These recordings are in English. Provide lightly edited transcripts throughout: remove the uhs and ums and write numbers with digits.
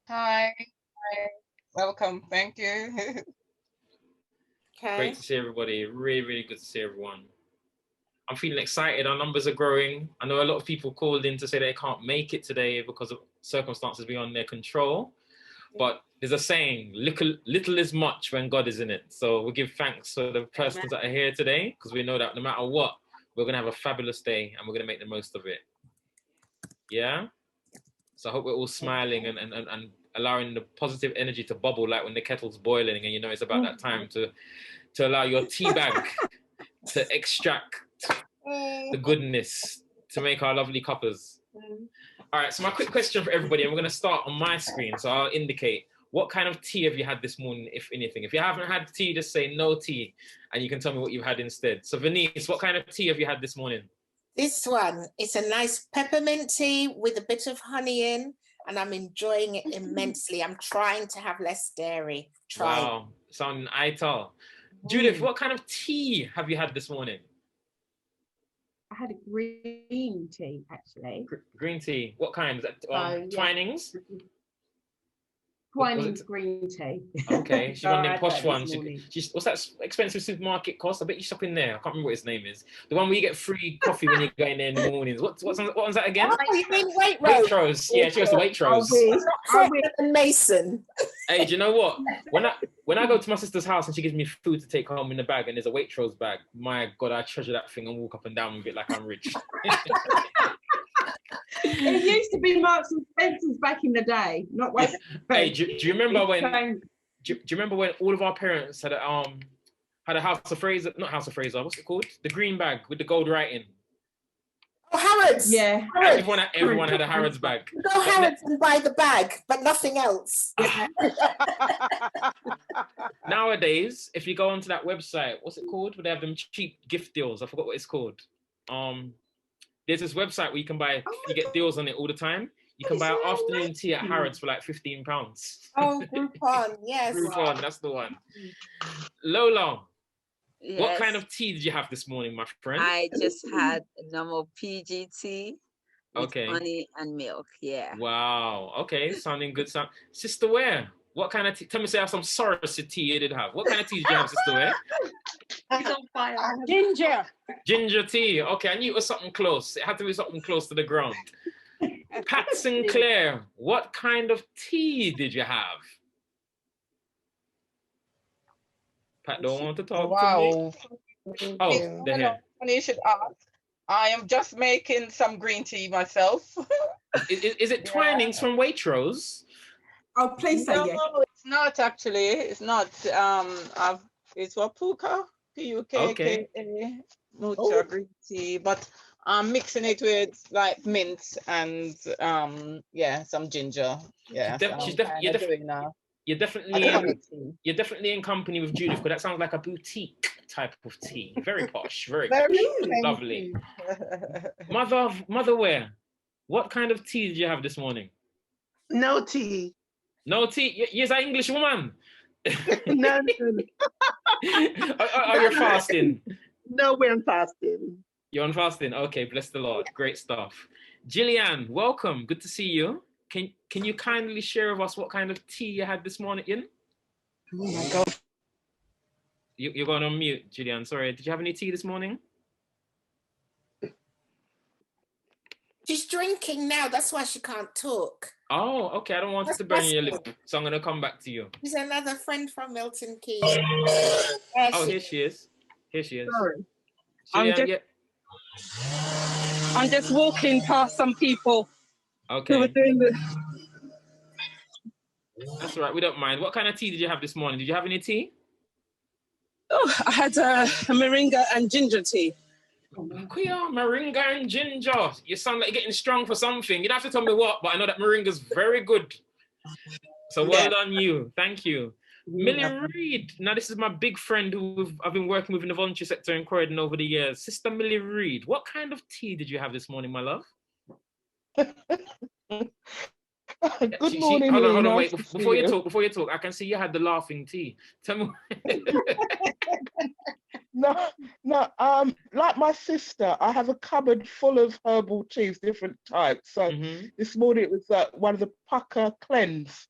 Hi, hi. Welcome. Thank you. Great Okay. to see everybody. Really, really good to see everyone. I'm feeling excited. Our numbers are growing. I know a lot of people called in to say they can't make it today because of circumstances beyond their control. But there's a saying, little is much when God is in it. So we give thanks for the persons that are here today, because we know that no matter what, we're going to have a fabulous day and we're going to make the most of it. Yeah? So I hope we're all smiling and allowing the positive energy to bubble like when the kettle's boiling and you know it's about that time to allow your tea bag to extract the goodness to make our lovely cuppers. All right, so my quick question for everybody, and we're going to start on my screen. So I'll indicate what kind of tea have you had this morning, if anything. If you haven't had tea, just say no tea, and you can tell me what you've had instead. So Venice, what kind of tea have you had this morning? This one, it's a nice peppermint tea with a bit of honey in, and I'm enjoying it immensely. I'm trying to have less dairy. Wow, sounding ital. Judith, what kind of tea have you had this morning? I had a green tea, actually. Green tea. What kind? Is that Twinings? Twinings green tea. Okay, she's one of the posh ones. What's that expensive supermarket cost? I bet you shop in there. I can't remember what his name is. The one where you get free coffee when you go in there in the mornings. What one's that again? Oh, you mean Waitrose? Waitrose. Yeah, she goes to Waitrose. And Mason. Hey, do you know what? When I go to my sister's house and she gives me food to take home in the bag and there's a Waitrose bag, my God, I treasure that thing and walk up and down with it like I'm rich. It used to be Marks and Spencer's back in the day, not Waitrose. Hey, do you remember when? Do you remember when all of our parents had a House of Fraser? Not House of Fraser. What's it called? The green bag with the gold writing. Oh, Harrods. Yeah. Harrods. Everyone had a Harrods bag. You go Harrods and buy the bag, but nothing else. Nowadays, if you go onto that website, what's it called? Where they have them cheap gift deals. I forgot what it's called. There's this website where you can buy, you get deals on it all the time. You can buy an afternoon tea at Harrods for like £15. Oh, Groupon, yes. Groupon, that's the one. Lola, Yes. what kind of tea did you have this morning, my friend? I just had a normal PG tea with honey and milk. Yeah. Wow. Okay, sounding good. Sister Ware, what kind of tea? Tell me, say I have some Soros tea you did have. What kind of tea did you have, Sister Ware? He's on fire. Ginger. Ginger tea. Okay, I knew it was something close. It had to be something close to the ground. Pat Sinclair, what kind of tea did you have? Pat don't want to talk to me. Oh, they're here. Funny you should ask. I am just making some green tea myself. Is it Twinings from Waitrose? Oh, please say yes. No, it's not actually. It's not. It's Wapuka, P-U-K-K-A, Mucha green tea, but I'm mixing it with like mint and some ginger. Yeah, you're definitely in company with Judith, because that sounds like a boutique type of tea. Very posh, very posh, lovely. Mother Ware, what kind of tea did you have this morning? No tea. No tea? You're an English woman. No. Are you fasting? No, we're on fasting. You're on fasting? Okay, bless the Lord. Great stuff. Jillian, welcome. Good to see you. Can you kindly share with us what kind of tea you had this morning? Oh my God. You're going on mute, Jillian. Sorry. Did you have any tea this morning? She's drinking now. That's why she can't talk. Oh, okay. I don't want to burn your lip, so I'm going to come back to you. She's another friend from Milton Keynes. Here she is. Here she is. Sorry. Jillian, I'm just walking past some people. Okay. Who are doing this. That's all right. We don't mind. What kind of tea did you have this morning? Did you have any tea? Oh, I had a moringa and ginger tea. Queer moringa and ginger. You sound like you're getting strong for something. You don't have to tell me what, but I know that moringa's very good. So well done you. Thank you. Millie Reed. Now, this is my big friend who I've been working with in the voluntary sector in Croydon over the years. Sister Millie Reed, what kind of tea did you have this morning, my love? Good morning. Hold on, wait. Before you talk, I can see you had the laughing tea. Tell me. No, like my sister, I have a cupboard full of herbal teas, different types. So this morning it was one of the Pucker Cleanse.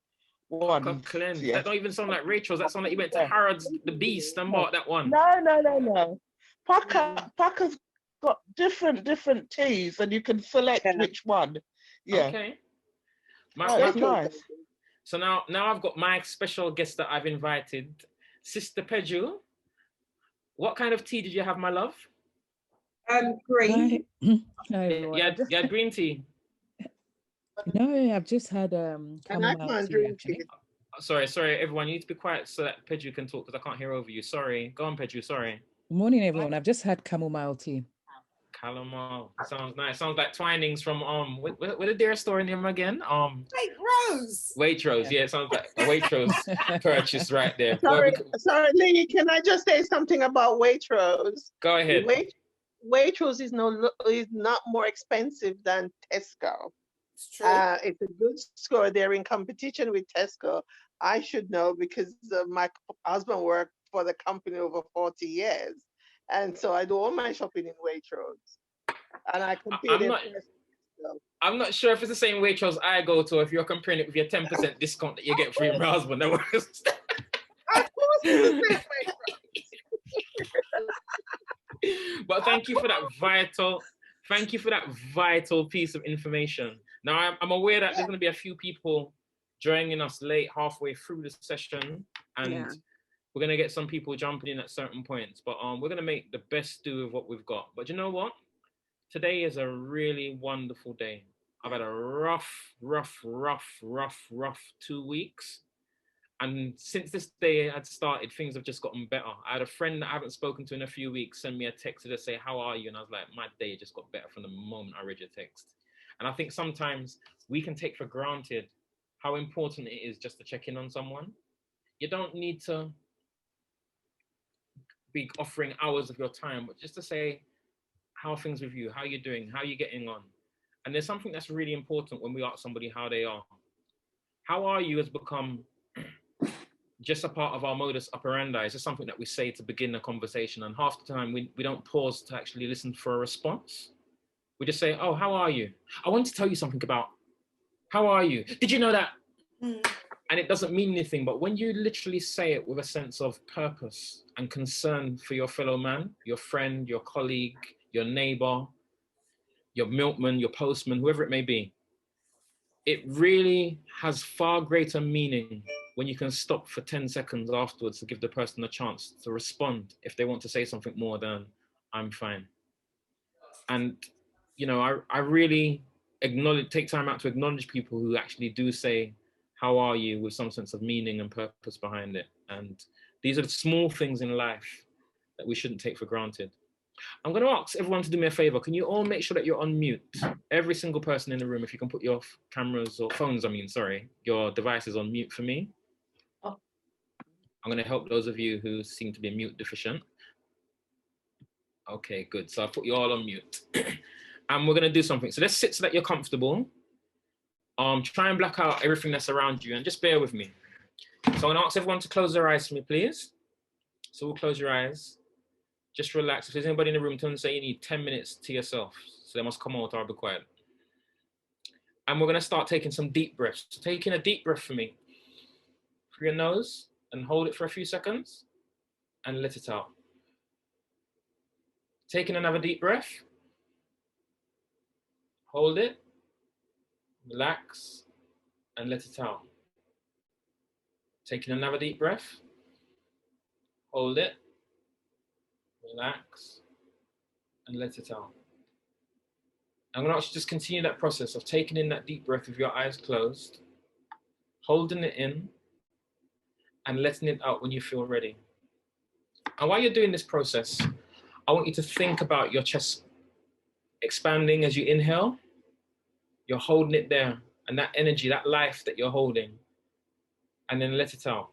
one. Cleanse. Yeah. That don't even sound like Rachel's. That sound like you went to Harrods the Beast and bought that one. No. Parker's got different teas, and you can select which one. Yeah. Okay. That's nice. So now I've got my special guest that I've invited, Sister Peju. What kind of tea did you have, my love? Green. Yeah, green tea. No, I've just had chamomile tea, actually. Sorry, everyone. You need to be quiet so that Peju can talk, because I can't hear over you. Sorry. Go on, Peju. Sorry. Good morning, everyone. I've just had chamomile tea. Chamomile. Sounds nice. Sounds like Twinings from what did their store name again? Waitrose. Waitrose. Yeah, it sounds like a Waitrose purchase right there. Sorry, Lee, can I just say something about Waitrose? Go ahead. Waitrose is not more expensive than Tesco. It's true. It's a good store. They're in competition with Tesco. I should know because my husband worked for the company over 40 years. And so I do all my shopping in Waitrose. And I compete. I'm not sure if it's the same Waitrose I go to, if you're comparing it with your 10% discount that you get from your husband. Of course it's the same Waitrose. But thank you for that vital piece of information. Now, I'm aware that there's going to be a few people joining us late, halfway through the session, and we're going to get some people jumping in at certain points, but we're going to make the best do of what we've got. But you know what? Today is a really wonderful day. I've had a rough 2 weeks. And since this day had started, things have just gotten better. I had a friend that I haven't spoken to in a few weeks send me a text to say, how are you? And I was like, my day just got better from the moment I read your text. And I think sometimes we can take for granted how important it is just to check in on someone. You don't need to be offering hours of your time, but just to say, how are things with you? How are you doing? How are you getting on? And there's something that's really important when we ask somebody how they are. How are you has become just a part of our modus operandi. It's just something that we say to begin a conversation. And half the time we don't pause to actually listen for a response. We just say, oh, how are you? I want to tell you something about, how are you? Did you know that? And it doesn't mean anything, but when you literally say it with a sense of purpose and concern for your fellow man, your friend, your colleague, your neighbor, your milkman, your postman, whoever it may be, it really has far greater meaning when you can stop for 10 seconds afterwards to give the person a chance to respond if they want to say something more than, I'm fine. And, you know, I really take time out to acknowledge people who actually do say, how are you, with some sense of meaning and purpose behind it. And these are the small things in life that we shouldn't take for granted. I'm going to ask everyone to do me a favor. Can you all make sure that you're on mute? Every single person in the room, if you can put your cameras or phones, your devices on mute for me. I'm going to help those of you who seem to be mute deficient. Okay, good. So I'll put you all on mute. And we're going to do something. So let's sit so that you're comfortable. Try and block out everything that's around you and just bear with me. So I'm going to ask everyone to close their eyes for me, please. So we'll close your eyes. Just relax. If there's anybody in the room, tell them to say you need 10 minutes to yourself. So they must come out or I'll be quiet. And we're going to start taking some deep breaths. So taking a deep breath for me. Through your nose and hold it for a few seconds and let it out. Taking another deep breath. Hold it. Relax and let it out. Taking another deep breath. Hold it. Relax and let it out. I'm going to ask you to just continue that process of taking in that deep breath with your eyes closed, holding it in and letting it out when you feel ready. And while you're doing this process, I want you to think about your chest expanding as you inhale. You're holding it there, and that energy, that life that you're holding, and then let it out.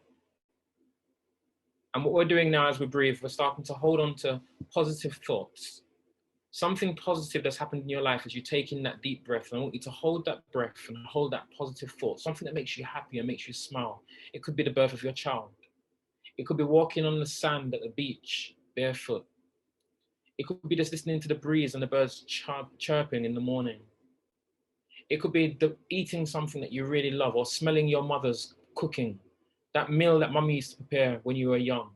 And what we're doing now as we breathe, we're starting to hold on to positive thoughts. Something positive that's happened in your life as you take in that deep breath. And I want you to hold that breath and hold that positive thought, something that makes you happy and makes you smile. It could be the birth of your child. It could be walking on the sand at the beach, barefoot. It could be just listening to the breeze and the birds chirping in the morning. It could be eating something that you really love or smelling your mother's cooking, that meal that mummy used to prepare when you were young,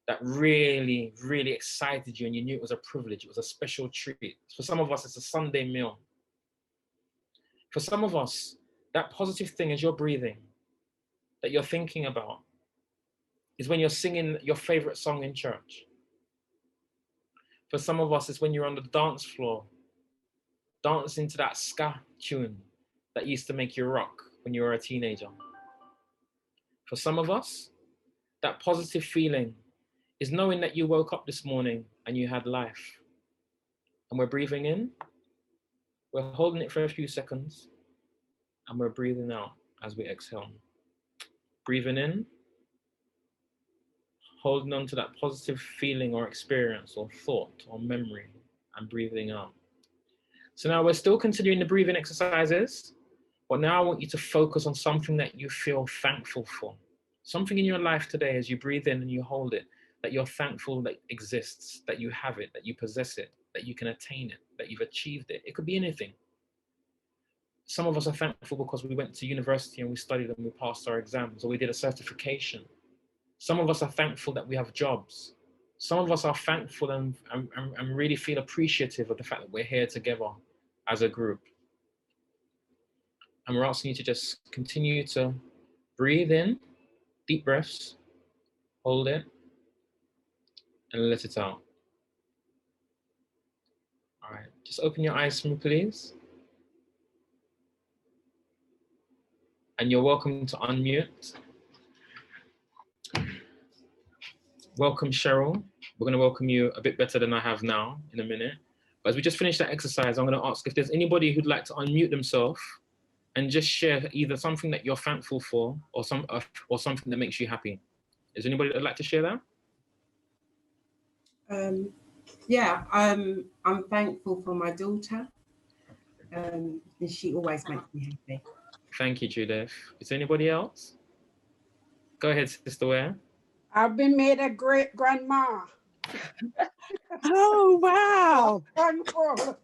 that really, really excited you and you knew it was a privilege, it was a special treat. For some of us, it's a Sunday meal. For some of us, that positive thing as you're breathing, that you're thinking about, is when you're singing your favorite song in church. For some of us, it's when you're on the dance floor, dancing to that ska tune that used to make you rock when you were a teenager. For some of us, that positive feeling is knowing that you woke up this morning and you had life. And we're breathing in, we're holding it for a few seconds, and we're breathing out as we exhale. Breathing in, holding on to that positive feeling or experience or thought or memory, and breathing out. So now we're still continuing the breathing exercises, but now I want you to focus on something that you feel thankful for. Something in your life today as you breathe in and you hold it, that you're thankful that exists, that you have it, that you possess it, that you can attain it, that you've achieved it. It could be anything. Some of us are thankful because we went to university and we studied and we passed our exams, or we did a certification. Some of us are thankful that we have jobs. Some of us are thankful and really feel appreciative of the fact that we're here together as a group. And we're asking you to just continue to breathe in, deep breaths, hold it, and let it out. All right, just open your eyes for me, please. And you're welcome to unmute. Welcome, Cheryl. We're going to welcome you a bit better than I have now in a minute. But as we just finish that exercise, I'm going to ask if there's anybody who'd like to unmute themselves and just share either something that you're thankful for or something that makes you happy. Is there anybody that'd like to share that? Yeah, I'm thankful for my daughter. And she always makes me happy. Thank you, Judith. Is there anybody else? Go ahead, Sister Ware. I've been made a great grandma. Oh, wow. Thankful.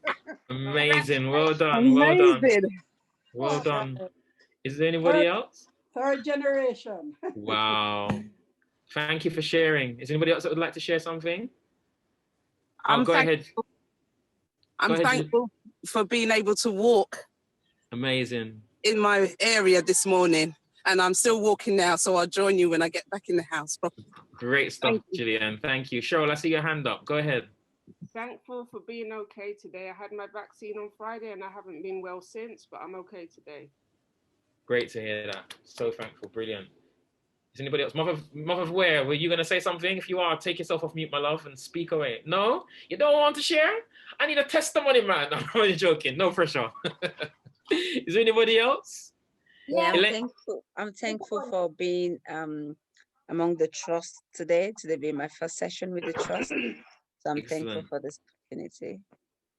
Amazing. Well done. Amazing. Well done. Is there anybody else? Third generation. Wow. Thank you for sharing. Is anybody else that would like to share something? Go ahead. I'm thankful for being able to walk. Amazing. In my area this morning, and I'm still walking now, so I'll join you when I get back in the house. Great stuff, Gillian. Thank you. Cheryl, I see your hand up. Go ahead. Thankful for being okay today. I had my vaccine on Friday and I haven't been well since, but I'm okay today. Great to hear that. So thankful. Brilliant. Is anybody else? Mother of Ware, were you going to say something? If you are, take yourself off mute, my love, and speak away. No? You don't want to share? I need a testimony, man. I'm only joking. No pressure. Is there anybody else? Yeah, I'm thankful for being among the trust today being my first session with the trust. So I'm thankful for this opportunity.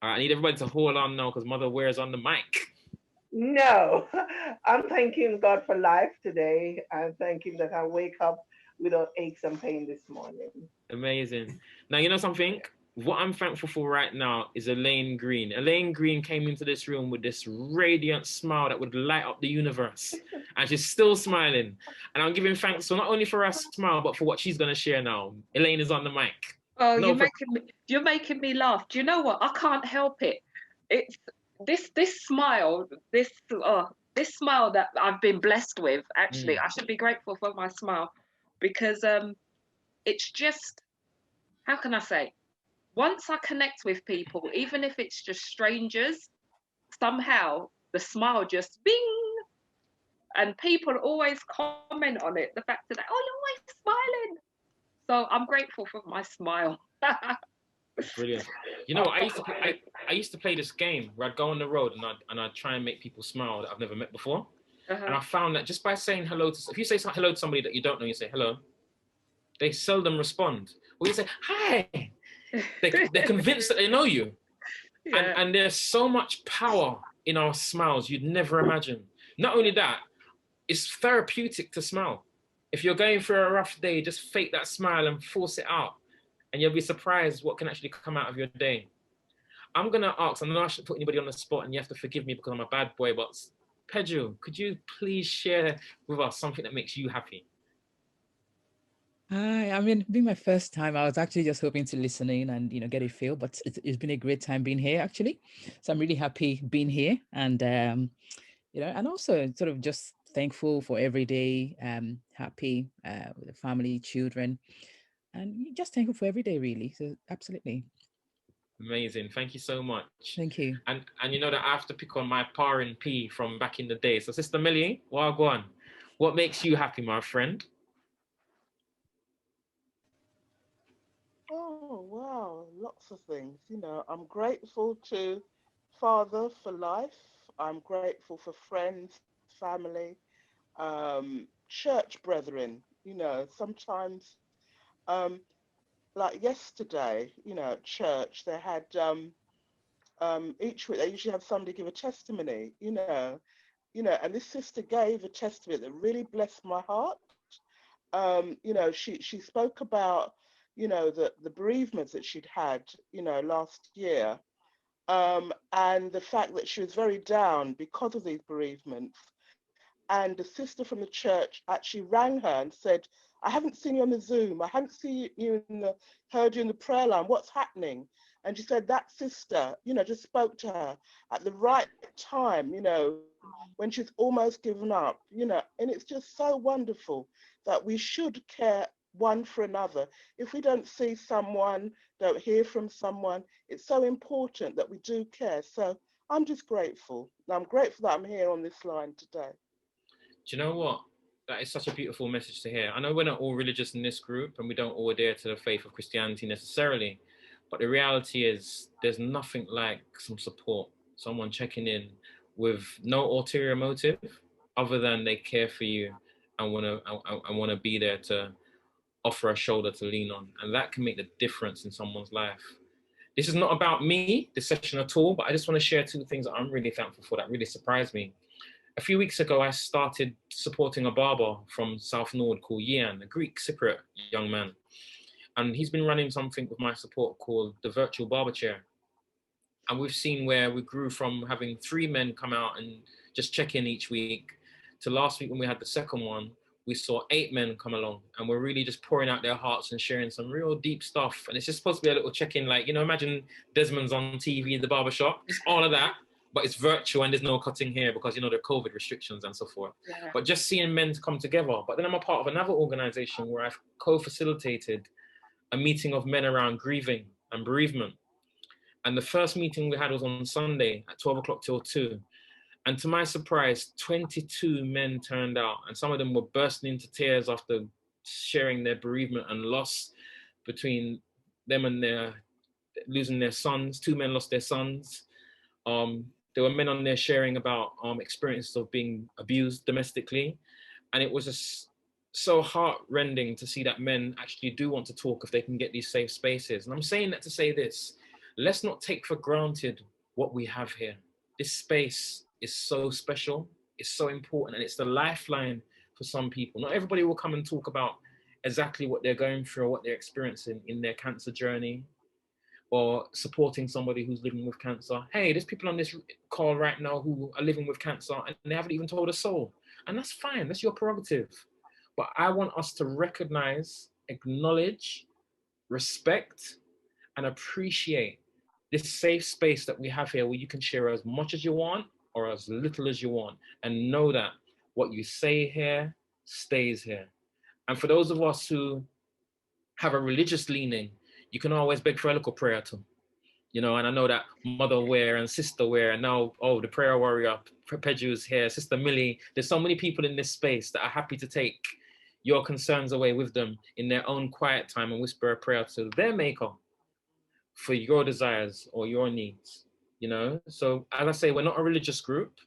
All right, I need everybody to hold on now because Mother Ware is on the mic. No, I'm thanking God for life today. I'm thanking that I wake up without aches and pain this morning. Amazing. Now, you know something? What I'm thankful for right now is Elaine Green. Elaine Green came into this room with this radiant smile that would light up the universe. And she's still smiling. And I'm giving thanks so not only for her smile, but for what she's going to share now. Elaine is on the mic. Oh, you're making me laugh. Do you know what? I can't help it. It's this smile, this smile that I've been blessed with. Actually, I should be grateful for my smile because it's just, how can I say? Once I connect with people, even if it's just strangers, somehow the smile just bing, and people always comment on it. The fact that, oh, you're always smiling. So I'm grateful for my smile. Brilliant. You know, I used to play this game where I'd go on the road and I'd try and make people smile that I've never met before. And I found that just by saying hello if you say hello to somebody that you don't know, you say hello, they seldom respond. Or you say, hi. They're convinced that they know you. Yeah. And there's so much power in our smiles you'd never imagine. Not only that, it's therapeutic to smile. If you're going through a rough day, just fake that smile and force it out. And you'll be surprised what can actually come out of your day. I'm going to ask, I know I shouldn't put anybody on the spot and you have to forgive me because I'm a bad boy, but Pedro, could you please share with us something that makes you happy? Hi, I mean, being my first time, I was actually just hoping to listen in and get a feel, but it's been a great time being here actually. So I'm really happy being here, and and also sort of just thankful for every day, happy with the family, children, and just thankful for every day really. So absolutely. Amazing. Thank you so much. Thank you. And you know that I have to pick on my par and P from back in the day. So Sister Millie, Wagwan, what makes you happy, my friend? Oh, wow, lots of things. You know, I'm grateful to Father for life. I'm grateful for friends, family, church brethren. You know, sometimes, like yesterday, you know, at church, they had each week they usually have somebody give a testimony. And this sister gave a testimony that really blessed my heart. You know, she spoke about, you know, the bereavements that she'd had, you know, last year, and the fact that she was very down because of these bereavements. And the sister from the church actually rang her and said, I haven't seen you on the Zoom. I haven't seen you heard you in the prayer line. What's happening? And she said that sister, you know, just spoke to her at the right time, you know, when she's almost given up, you know, and it's just so wonderful that we should care one for another. If we don't see someone, don't hear from someone, it's so important that we do care. So I'm just grateful. I'm grateful that I'm here on this line today. Do you know what? That is such a beautiful message to hear. I know we're not all religious in this group and we don't all adhere to the faith of Christianity necessarily, but the reality is there's nothing like some support, someone checking in with no ulterior motive other than they care for you and want to be there to offer a shoulder to lean on. And that can make the difference in someone's life. This is not about me, this session at all, but I just want to share two things that I'm really thankful for that really surprised me. A few weeks ago, I started supporting a barber from South Nord called Yian, a Greek Cypriot young man. And he's been running something with my support called the Virtual Barber Chair. And we've seen where we grew from having 3 men come out and just check in each week to last week when we had the second one, we saw 8 men come along and we're really just pouring out their hearts and sharing some real deep stuff. And it's just supposed to be a little check-in, like, you know, imagine Desmond's on TV in the barbershop, it's all of that. But it's virtual and there's no cutting here because, you know, there are COVID restrictions and so forth. Yeah. But just seeing men come together. But then I'm a part of another organization where I've co-facilitated a meeting of men around grieving and bereavement. And the first meeting we had was on Sunday at 12 o'clock till 2. And to my surprise, 22 men turned out. And some of them were bursting into tears after sharing their bereavement and loss between them and losing their sons. 2 men lost their sons. There were men on there sharing about experiences of being abused domestically. And it was just so heart-rending to see that men actually do want to talk if they can get these safe spaces. And I'm saying that to say this, let's not take for granted what we have here. This space is so special, it's so important, and it's the lifeline for some people. Not everybody will come and talk about exactly what they're going through or what they're experiencing in their cancer journey, or supporting somebody who's living with cancer. Hey, there's people on this call right now who are living with cancer and they haven't even told a soul. And that's fine, that's your prerogative. But I want us to recognize, acknowledge, respect, and appreciate this safe space that we have here where you can share as much as you want or as little as you want. And know that what you say here stays here. And for those of us who have a religious leaning, you can always beg for a little prayer too. You know, and I know that Mother Ware and Sister Ware, and now, oh, the prayer warrior, Pedro's here, Sister Millie. There's so many people in this space that are happy to take your concerns away with them in their own quiet time and whisper a prayer to their maker for your desires or your needs, you know? So as I say, we're not a religious group,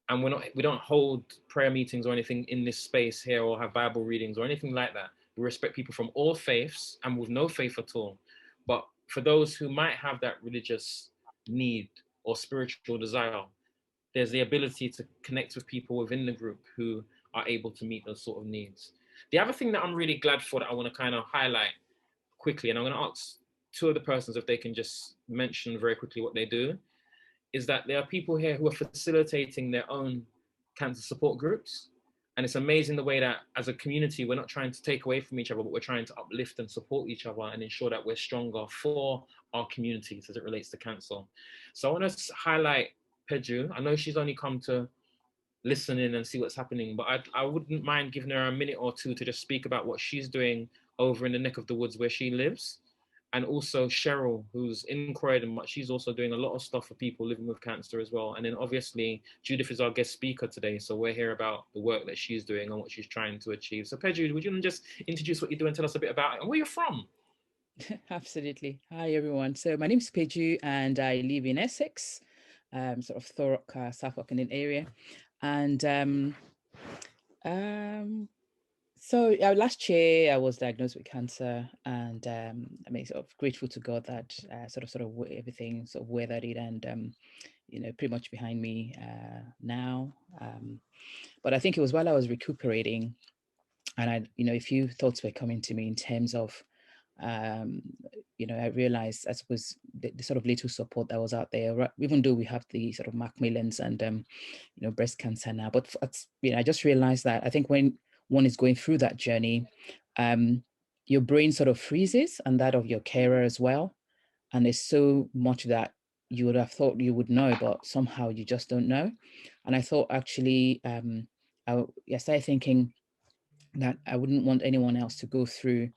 and we don't hold prayer meetings or anything in this space here or have Bible readings or anything like that. We respect people from all faiths and with no faith at all. But for those who might have that religious need or spiritual desire, there's the ability to connect with people within the group who are able to meet those sort of needs. The other thing that I'm really glad for that I want to kind of highlight quickly, and I'm going to ask 2 of the persons if they can just mention very quickly what they do, is that there are people here who are facilitating their own cancer support groups. And it's amazing the way that as a community, we're not trying to take away from each other, but we're trying to uplift and support each other and ensure that we're stronger for our communities as it relates to cancer. So I want to highlight Peju. I know she's only come to listen in and see what's happening, but I wouldn't mind giving her a minute or two to just speak about what she's doing over in the neck of the woods where she lives. And also Cheryl, who's in Croydon, but she's also doing a lot of stuff for people living with cancer as well. And then obviously Judith is our guest speaker today, so we're here about the work that she's doing and what she's trying to achieve. So Peju, would you just introduce what you do and tell us a bit about it and where you're from? Absolutely. Hi everyone. So my name is Peju and I live in Essex, sort of Thurrock, Suffolk in an area. And so last year I was diagnosed with cancer, and I mean, sort of grateful to God that sort of everything sort of weathered it, and you know, pretty much behind me now. But I think it was while I was recuperating, and I, you know, a few thoughts were coming to me in terms of, you know, I realized, I suppose, the sort of little support that was out there, even though we have the sort of Macmillans and you know, breast cancer now. But you know, I just realized that I think when one is going through that journey, your brain sort of freezes, and that of your carer as well. And there's so much that you would have thought you would know, but somehow you just don't know. And I thought actually, I started thinking that I wouldn't want anyone else to go through,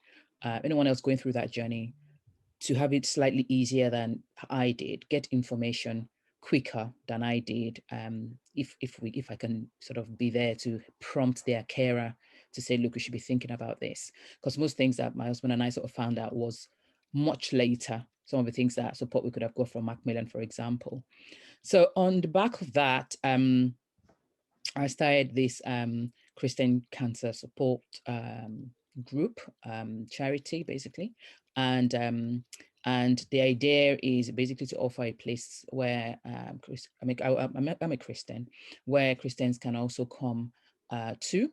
anyone else going through that journey, to have it slightly easier than I did, get information quicker than I did. If I can sort of be there to prompt their carer to say, look, we should be thinking about this. Because most things that my husband and I sort of found out was much later. Some of the things that support we could have got from Macmillan, for example. So on the back of that, I started this Christian Cancer Support group, charity, basically. And the idea is basically to offer a place where I'm a Christian, where Christians can also come to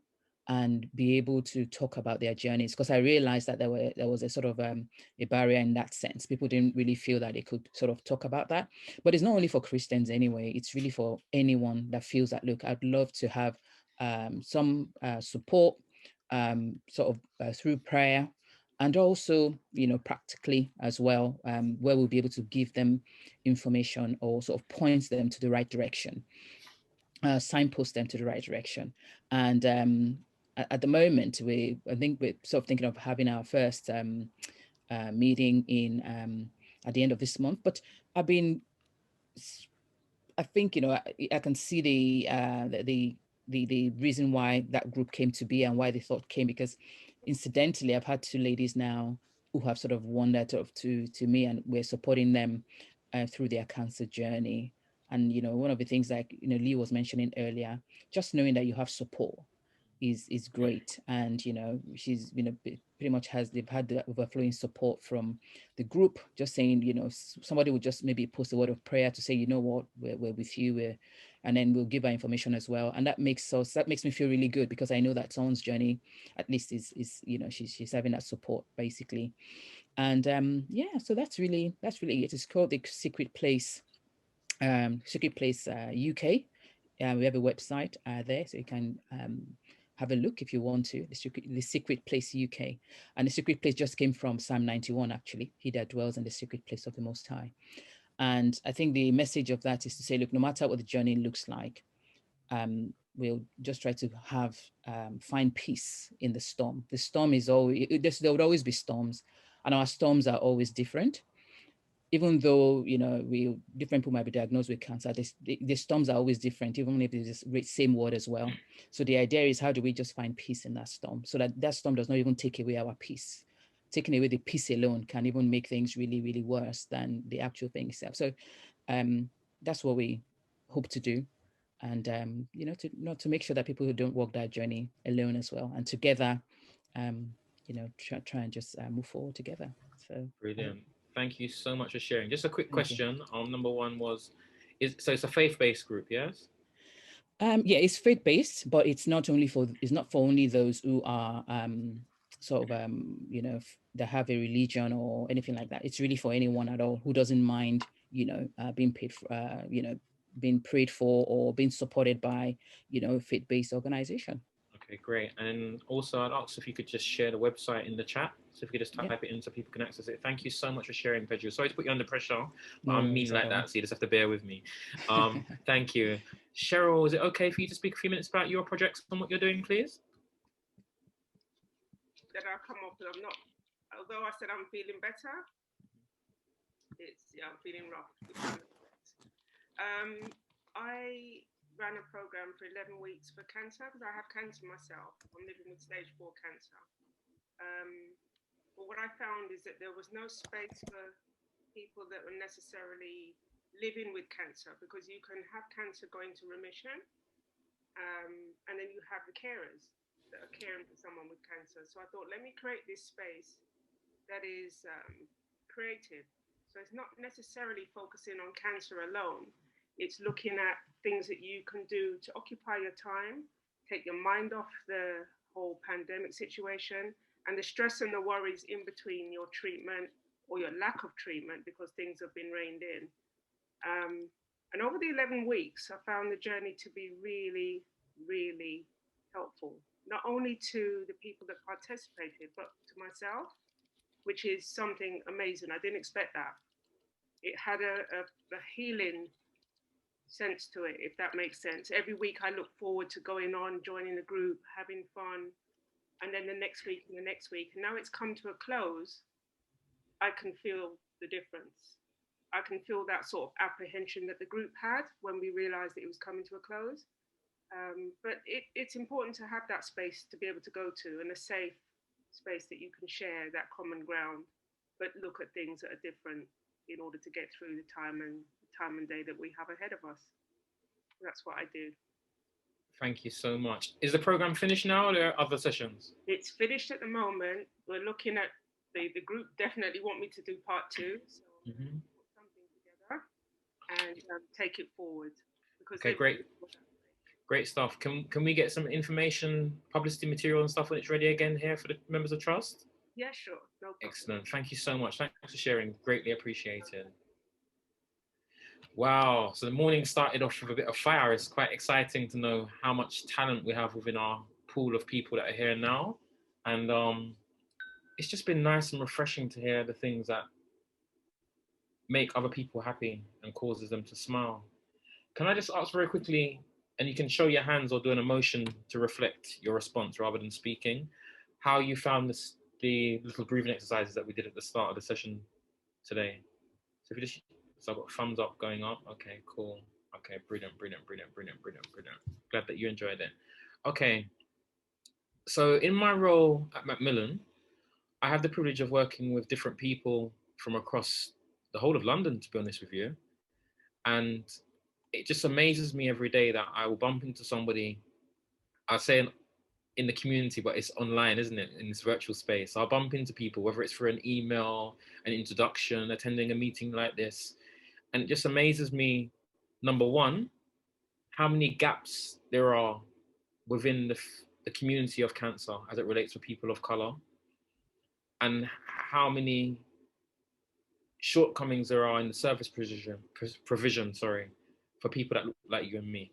and be able to talk about their journeys, because I realized that there was a sort of a barrier in that sense. People didn't really feel that they could sort of talk about that. But it's not only for Christians anyway, it's really for anyone that feels that, look, I'd love to have some support sort of through prayer, and also, you know, practically as well, where we'll be able to give them information or sort of point them to the right direction, signpost them to the right direction. And at the moment, I think we're sort of thinking of having our first meeting in at the end of this month. But I think, you know, I can see the reason why that group came to be and why the thought came, because incidentally, I've had two ladies now who have sort of wandered to me, and we're supporting them through their cancer journey. And, you know, one of the things, like, you know, Lee was mentioning earlier, just knowing that you have support is great. And, you know, she's, you know, pretty much they've had the overflowing support from the group, just saying, you know, somebody would just maybe post a word of prayer to say, you know what, we're with you, and then we'll give her information as well. And that makes me feel really good, because I know that someone's journey at least is you know, she's having that support, basically. And yeah, so that's really it. It's called the Secret Place UK. We have a website there, so you can have a look if you want to. The Secret Place UK. And the Secret Place just came from Psalm 91, actually. He that dwells in the secret place of the Most High. And I think the message of that is to say, look, no matter what the journey looks like, we'll just try to find peace in the storm. The storm is always, there would always be storms, and our storms are always different. Even though, you know, different people might be diagnosed with cancer, the storms are always different, even if it's the same word as well. So the idea is, how do we just find peace in that storm, so that storm does not even take away our peace? Taking away the peace alone can even make things really, really worse than the actual thing itself. So that's what we hope to do. And, you know, to make sure that people who don't walk that journey alone as well, and together, you know, try and just move forward together. So brilliant. Thank you so much for sharing. Just a quick question. Number one was, so it's a faith-based group, yes? Yeah, it's faith-based, but it's not for only those who are sort of you know, that have a religion or anything like that. It's really for anyone at all who doesn't mind, being paid for, being prayed for or being supported by, faith-based organization. Okay, great. And also I'd ask if you could just share the website in the chat. So if you could just type it in so people can access it. Thank you so much for sharing, Pedro. Sorry to put you under pressure, but No I'm worries mean like at all. that, so you just have to bear with me. Thank you. Cheryl, is it okay for you to speak a few minutes about your projects and what you're doing, please? That I'll come up with. I'm not, although I said I'm feeling better, I'm feeling rough. I ran a program for 11 weeks for cancer because I have cancer myself. I'm living with stage 4 cancer. But what I found is that there was no space for people that were necessarily living with cancer, because you can have cancer going to remission, and then you have the carers that are caring for someone with cancer. So I thought, let me create this space that is creative. So it's not necessarily focusing on cancer alone. It's looking at things that you can do to occupy your time, take your mind off the whole pandemic situation and the stress and the worries in between your treatment or your lack of treatment because things have been reined in. And over the 11 weeks, I found the journey to be really, really helpful, not only to the people that participated, but to myself, which is something amazing. I didn't expect that. It had a healing sense to it, if that makes sense. Every week I look forward to going on, joining the group, having fun, and then the next week and the next week. And now it's come to a close, I can feel the difference. I can feel that sort of apprehension that the group had when we realized that it was coming to a close. But it's important to have that space to be able to go to, and a safe space that you can share that common ground, but look at things that are different in order to get through the time and day that we have ahead of us. That's what I do. Thank you so much. Is the program finished now, or are there other sessions? It's finished at the moment. We're looking at, the group definitely want me to do part 2. So put something together and take it forward. Because okay, great stuff. Can we get some information, publicity material and stuff when it's ready again here for the members of Trust? Yeah, sure. No problem. Excellent. Thank you so much. Thanks for sharing. Greatly appreciated. Wow. So the morning started off with a bit of fire. It's quite exciting to know how much talent we have within our pool of people that are here now. And it's just been nice and refreshing to hear the things that make other people happy and causes them to smile. Can I just ask very quickly, and you can show your hands or do an emotion to reflect your response rather than speaking, how you found the little breathing exercises that we did at the start of the session today? So if you just, so I've got thumbs up going up. Okay, cool. Okay, brilliant. Glad that you enjoyed it. Okay. So in my role at Macmillan, I have the privilege of working with different people from across the whole of London, to be honest with you. And it just amazes me every day that I will bump into somebody, I say in the community, but it's online, isn't it? In this virtual space. I'll bump into people, whether it's for an email, an introduction, attending a meeting like this. And it just amazes me, number one, how many gaps there are within the community of cancer as it relates to people of color, and how many shortcomings there are in the service provision, for people that look like you and me.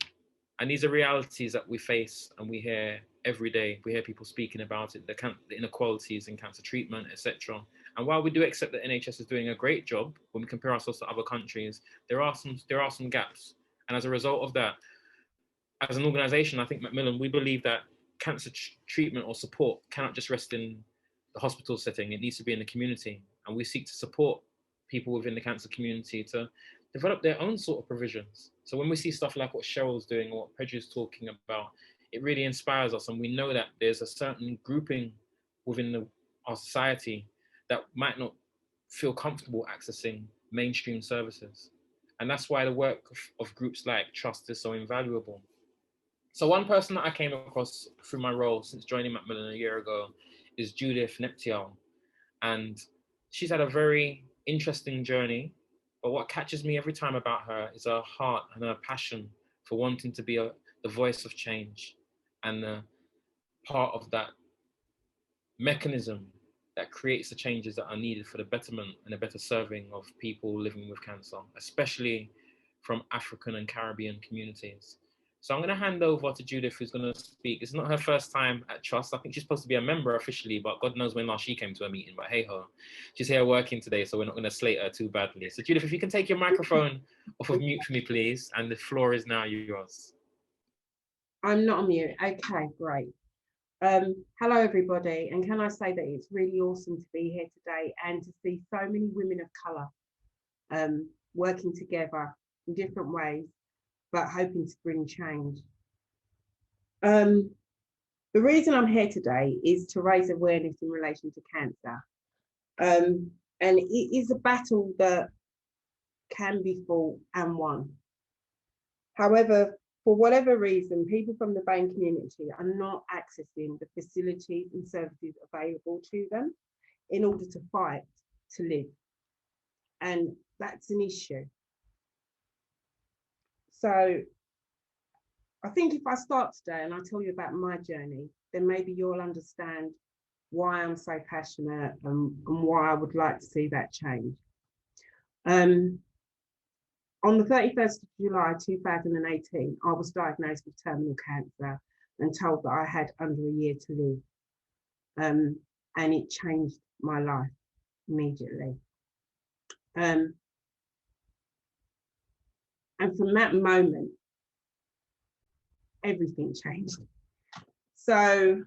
And these are realities that we face and we hear every day. We hear people speaking about it, the inequalities in cancer treatment, etc. And while we do accept that NHS is doing a great job when we compare ourselves to other countries, there are some gaps. And as a result of that, as an organization, I think Macmillan, we believe that cancer treatment or support cannot just rest in the hospital setting. It needs to be in the community. And we seek to support people within the cancer community to develop their own sort of provisions. So when we see stuff like what Cheryl's doing or what Pedro's talking about, it really inspires us. And we know that there's a certain grouping within our society that might not feel comfortable accessing mainstream services. And that's why the work of groups like Trust is so invaluable. So one person that I came across through my role since joining Macmillan a year ago is Judith Neptial. And she's had a very interesting journey, but what catches me every time about her is her heart and her passion for wanting to be the voice of change and part of that mechanism that creates the changes that are needed for the betterment and a better serving of people living with cancer, especially from African and Caribbean communities. So I'm going to hand over to Judith, who's going to speak. It's not her first time at Trust. I think she's supposed to be a member officially, but God knows when last she came to a meeting. But hey ho, she's here working today, so we're not going to slate her too badly. So Judith, if you can take your microphone off of mute for me, please. And the floor is now yours. I'm not on mute. Okay, great. Hello, everybody. And can I say that it's really awesome to be here today and to see so many women of colour working together in different ways, but hoping to bring change. The reason I'm here today is to raise awareness in relation to cancer. And it is a battle that can be fought and won. However, for whatever reason, people from the BAME community are not accessing the facilities and services available to them in order to fight to live. And that's an issue. So I think if I start today and I tell you about my journey, then maybe you'll understand why I'm so passionate and why I would like to see that change. On the 31st of July 2018, I was diagnosed with terminal cancer and told that I had under a year to live. And it changed my life immediately. And from that moment, everything changed. So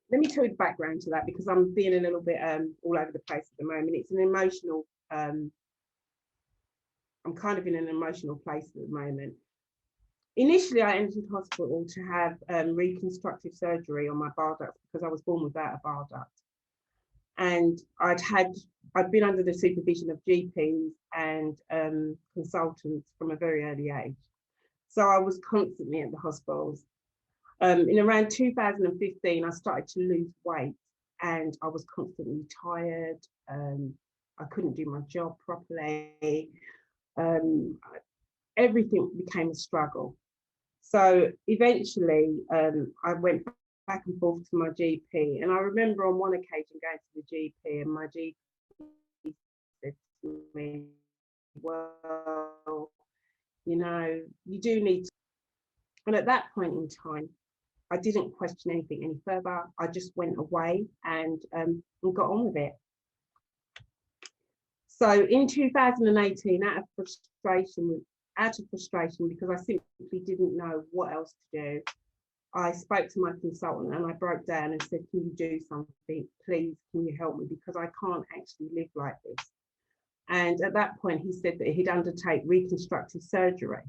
let me tell you the background to that, because I'm being a little bit all over the place at the moment. It's an emotional, I'm kind of in an emotional place at the moment. Initially, I entered hospital to have reconstructive surgery on my bile duct because I was born without a bile duct. And I'd been under the supervision of GPs and consultants from a very early age. So I was constantly at the hospitals. In around 2015, I started to lose weight and I was constantly tired. I couldn't do my job properly. Everything became a struggle. So eventually I went back and forth to my GP, and I remember on one occasion going to the GP and my GP said to me, well, you know, you do need to. And at that point in time, I didn't question anything any further. I just went away and got on with it. So in 2018, out of frustration, because I simply didn't know what else to do, I spoke to my consultant and I broke down and said, can you do something? Please, can you help me? Because I can't actually live like this. And at that point, he said that he'd undertake reconstructive surgery.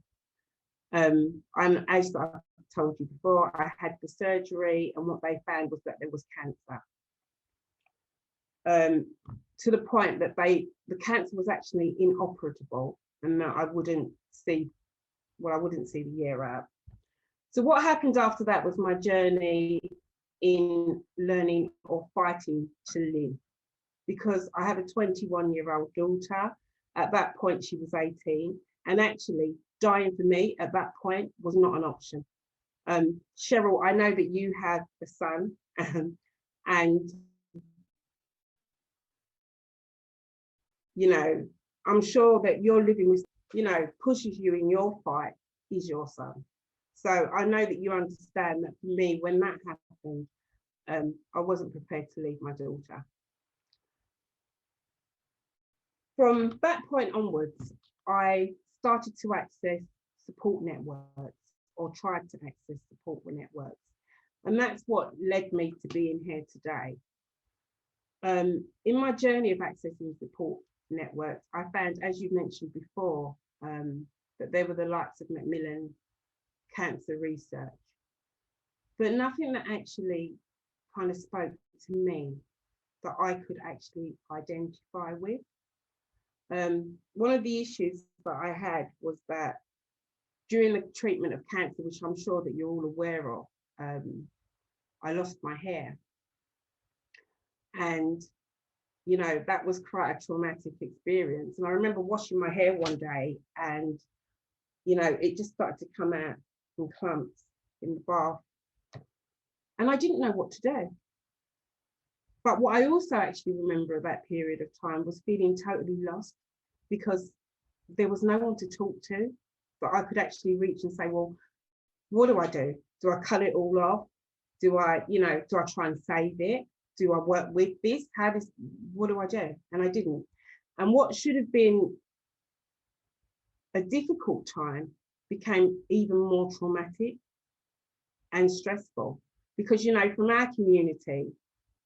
And as I told you before, I had the surgery and what they found was that there was cancer. To the point that the cancer was actually inoperable and that I wouldn't see the year out. So what happened after that was my journey in learning or fighting to live, because I have a 21-year-old daughter. At that point, she was 18, and actually dying for me at that point was not an option. Cheryl, I know that you have a son, and you know, I'm sure that you're living with, you know, pushes you in your fight is your son. So I know that you understand that for me, when that happened, I wasn't prepared to leave my daughter. From that point onwards, I started to access support networks, or tried to access support networks. And that's what led me to being here today. In my journey of accessing support networks, I found, as you mentioned before, that there were the likes of Macmillan Cancer Research, but nothing that actually kind of spoke to me that I could actually identify with. One of the issues that I had was that during the treatment of cancer, which I'm sure that you're all aware of, I lost my hair. And, you know, that was quite a traumatic experience. And I remember washing my hair one day and, you know, it just started to come out in clumps in the bath. And I didn't know what to do. But what I also actually remember of that period of time was feeling totally lost, because there was no one to talk to, but I could actually reach and say, well, what do I do? Do I cut it all off? Do I, do I try and save it? Do I work with this? What do I do? And I didn't. And what should have been a difficult time became even more traumatic and stressful, because, from our community,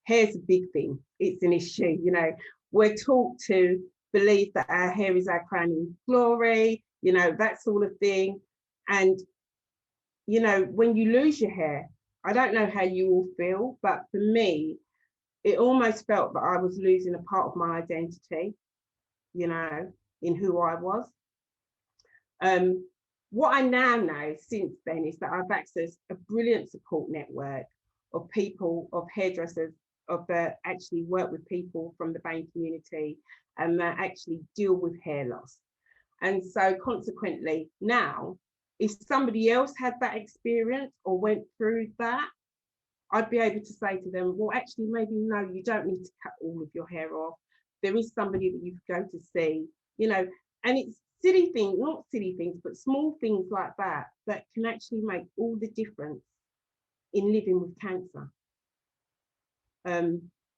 hair's a big thing. It's an issue, we're taught to believe that our hair is our crowning glory, that sort of thing. And, when you lose your hair, I don't know how you all feel, but for me, it almost felt that I was losing a part of my identity, in who I was. What I now know since then is that I've accessed a brilliant support network of people, of hairdressers, actually work with people from the BAME community and that actually deal with hair loss. And so consequently now, if somebody else had that experience or went through that, I'd be able to say to them, well, actually, maybe no, you don't need to cut all of your hair off. There is somebody that you could go to see, and it's silly things, not silly things, but small things like that, that can actually make all the difference in living with cancer.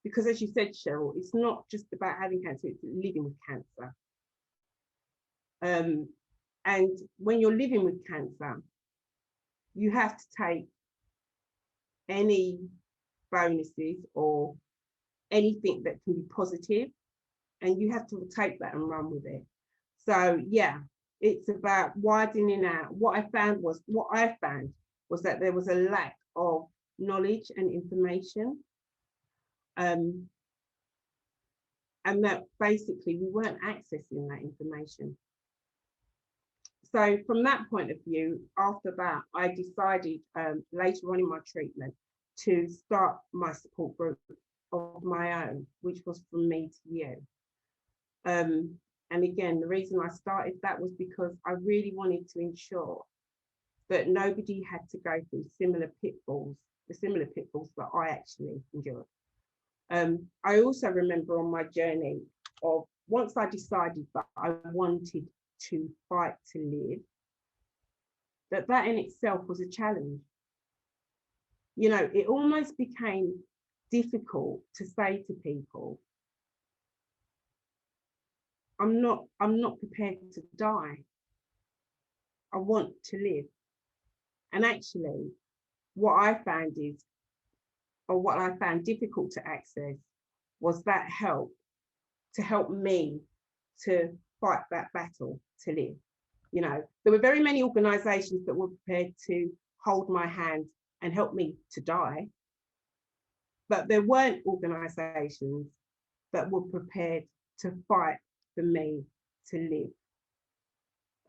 Because as you said, Cheryl, it's not just about having cancer, it's living with cancer. And when you're living with cancer, you have to take any bonuses or anything that can be positive, and you have to take that and run with it. So yeah, it's about widening out. What I found was that there was a lack of knowledge and information, and that basically we weren't accessing that information. So from that point of view, after that, I decided later on in my treatment to start my support group of my own, which was From Me to You. And again, the reason I started that was because I really wanted to ensure that nobody had to go through the similar pitfalls that I actually endured. I also remember on my journey of once I decided that I wanted to fight to live, that in itself was a challenge. It almost became difficult to say to people, I'm not prepared to die. I want to live. And actually, what I found difficult to access was that help to help me to fight that battle to live. There were very many organisations that were prepared to hold my hand and help me to die, but there weren't organisations that were prepared to fight for me to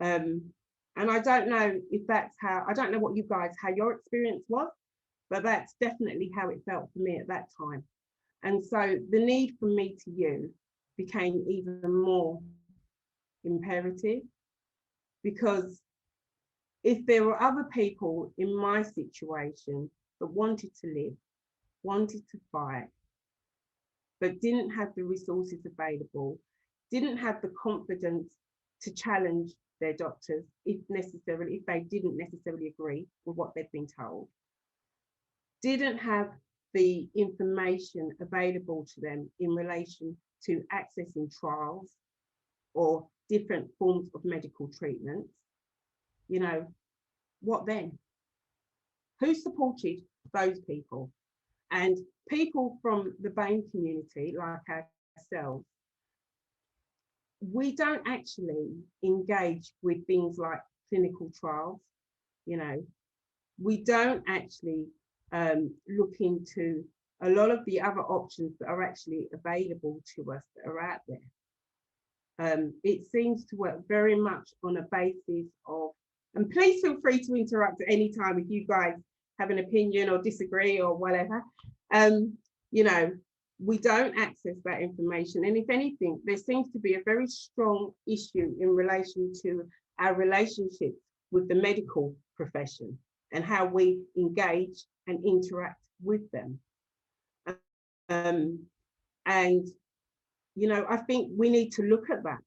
live. And I don't know if I don't know what how your experience was, but that's definitely how it felt for me at that time. And so the need From Me to You became even more imperative, because if there were other people in my situation that wanted to live, wanted to fight, but didn't have the resources available, didn't have the confidence to challenge their doctors if they didn't necessarily agree with what they'd been told, didn't have the information available to them in relation to accessing trials or different forms of medical treatments, what then? Who supported those people? And people from the BAME community, like ourselves, we don't actually engage with things like clinical trials. We don't actually look into a lot of the other options that are actually available to us that are out there. It seems to work very much on a basis of, and please feel free to interrupt at any time if you guys have an opinion or disagree or whatever. We don't access that information. And if anything, there seems to be a very strong issue in relation to our relationships with the medical profession and how we engage and interact with them. And, you know, I think we need to look at that.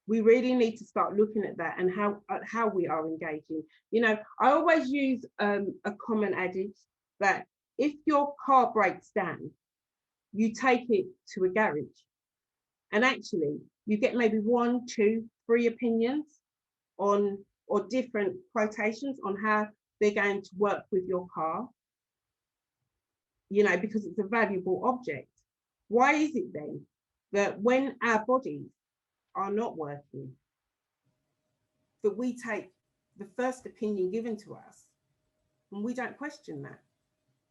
We really need to start looking at that and how we are engaging. You know, I always use a common adage that if your car breaks down, you take it to a garage, and actually you get maybe 1, 2, 3 opinions on, or different quotations on how they're going to work with your car, you know, because it's a valuable object. Why is it then that when our bodies are not working, that we take the first opinion given to us and we don't question that?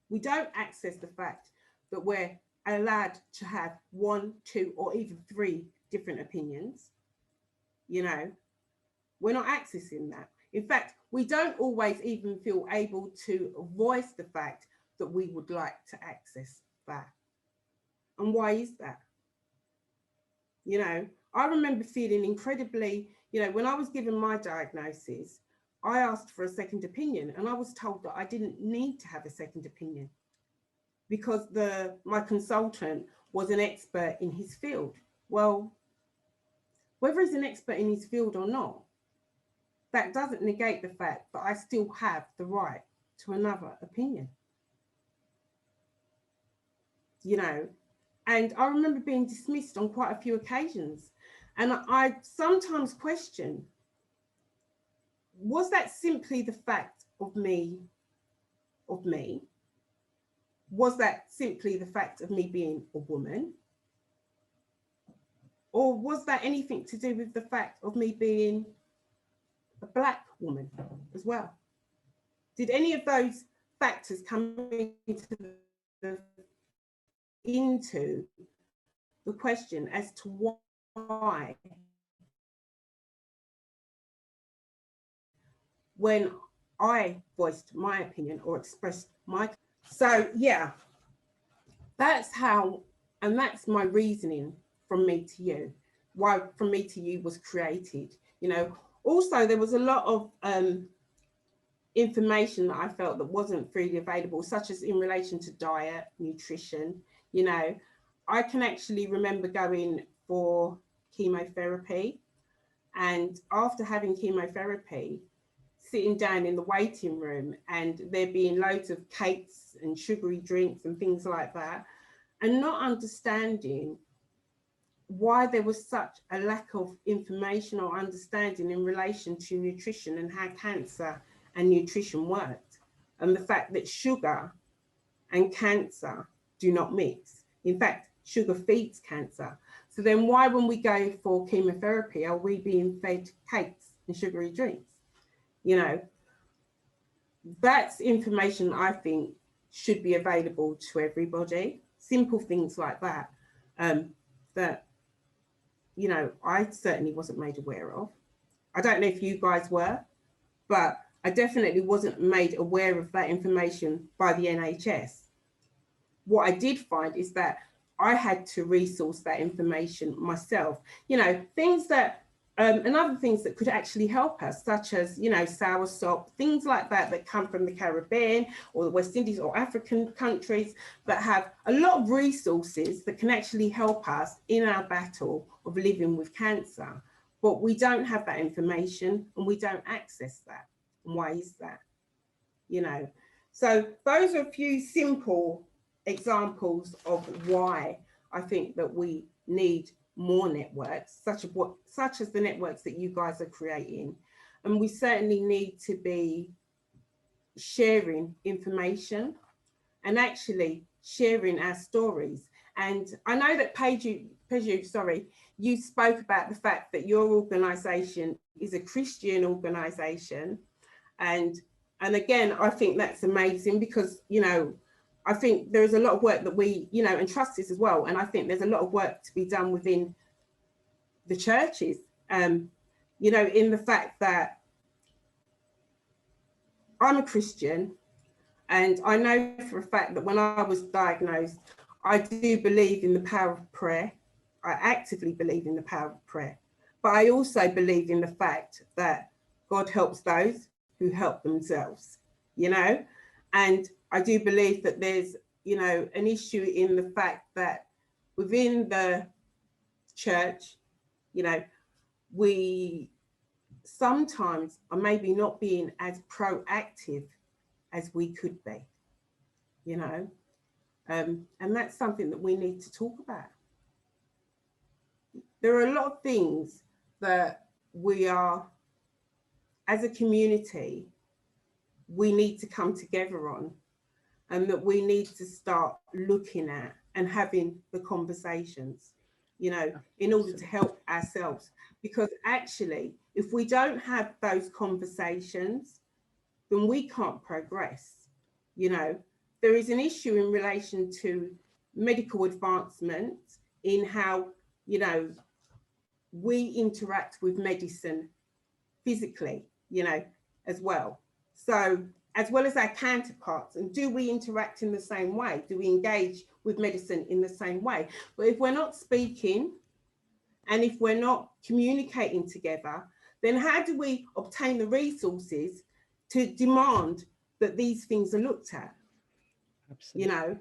We don't access the fact that we're allowed to have 1, 2, or even 3 different opinions. You know, we're not accessing that. In fact, we don't always even feel able to voice the fact that we would like to access that. And why is that? You know, I remember feeling incredibly, you know, when I was given my diagnosis, I asked for a second opinion and I was told that I didn't need to have a second opinion because my consultant was an expert in his field. Well, whether he's an expert in his field or not, that doesn't negate the fact that I still have the right to another opinion. You know, and I remember being dismissed on quite a few occasions. And I sometimes question, was that simply the fact of me? Was that simply the fact of me being a woman? Or was that anything to do with the fact of me being a Black woman as well? Did any of those factors come into the question as to why, when I voiced my opinion or expressed my, so yeah, that's how, and that's my reasoning from Me to You, why From Me to You was created. You know, also there was a lot of information that I felt that wasn't freely available, such as in relation to diet, nutrition. You know, I can actually remember going for chemotherapy, and after having chemotherapy, sitting down in the waiting room and there being loads of cakes and sugary drinks and things like that, and not understanding why there was such a lack of information or understanding in relation to nutrition and how cancer and nutrition worked, and the fact that sugar and cancer do not mix. In fact, sugar feeds cancer. So then why, when we go for chemotherapy, are we being fed cakes and sugary drinks? You know, that's information I think should be available to everybody. Simple things like that, that, you know, I certainly wasn't made aware of. I don't know if you guys were, but I definitely wasn't made aware of that information by the NHS. What I did find is that I had to resource that information myself. You know, things that, and other things that could actually help us, such as, you know, soursop, things like that, that come from the Caribbean or the West Indies or African countries that have a lot of resources that can actually help us in our battle of living with cancer. But we don't have that information and we don't access that. Why is that? You know, so those are a few simple examples of why I think that we need more networks, such as the networks that you guys are creating. And we certainly need to be sharing information and actually sharing our stories. And I know that Peju, sorry, you spoke about the fact that your organization is a Christian organization. And again, I think that's amazing because, you know, I think there's a lot of work that we, you know, and trust is as well. And I think there's a lot of work to be done within the churches, you know, in the fact that I'm a Christian, and I know for a fact that when I was diagnosed, I do believe in the power of prayer. I actively believe in the power of prayer, but I also believe in the fact that God helps those who help themselves, you know, and I do believe that there's you know, an issue in the fact that within the church, you know, we sometimes are maybe not being as proactive as we could be, you know, and that's something that we need to talk about. There are a lot of things that we are, as a community, we need to come together on, and that we need to start looking at and having the conversations, you know, in order to help ourselves. Because actually, if we don't have those conversations, then we can't progress. You know, there is an issue in relation to medical advancement in how, you know, we interact with medicine physically, you know, as well. So as well as our counterparts, and do we interact in the same way? Do we engage with medicine in the same way? But if we're not speaking, and if we're not communicating together, then how do we obtain the resources to demand that these things are looked at? Absolutely. You know,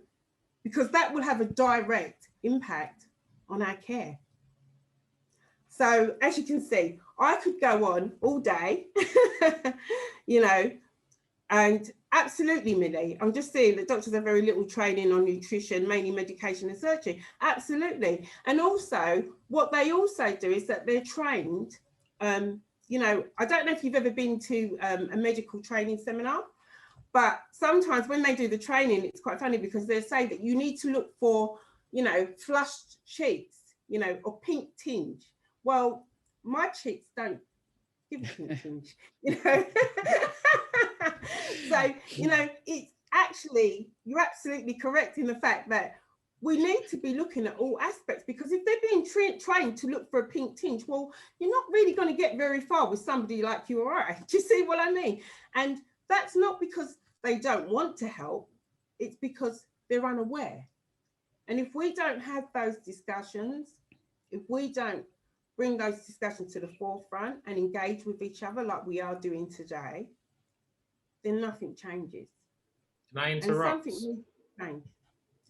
because that will have a direct impact on our care. So as you can see, I could go on all day, you know, and absolutely, Millie, I'm just seeing that doctors have very little training on nutrition, mainly medication and surgery. Absolutely. And also what they also do is that they're trained, you know, I don't know if you've ever been to a medical training seminar, but sometimes when they do the training, it's quite funny because they say that you need to look for, you know, flushed cheeks, you know, or pink tinge. Well, my cheeks don't give a pink tinge, you know. So, you know, it's actually, you're absolutely correct in the fact that we need to be looking at all aspects, because if they're being trained to look for a pink tinge, well, you're not really going to get very far with somebody like you or I. Do you see what I mean? And that's not because they don't want to help, it's because they're unaware. And if we don't have those discussions, if we don't bring those discussions to the forefront and engage with each other like we are doing today, then nothing changes. Can I interrupt? And something change.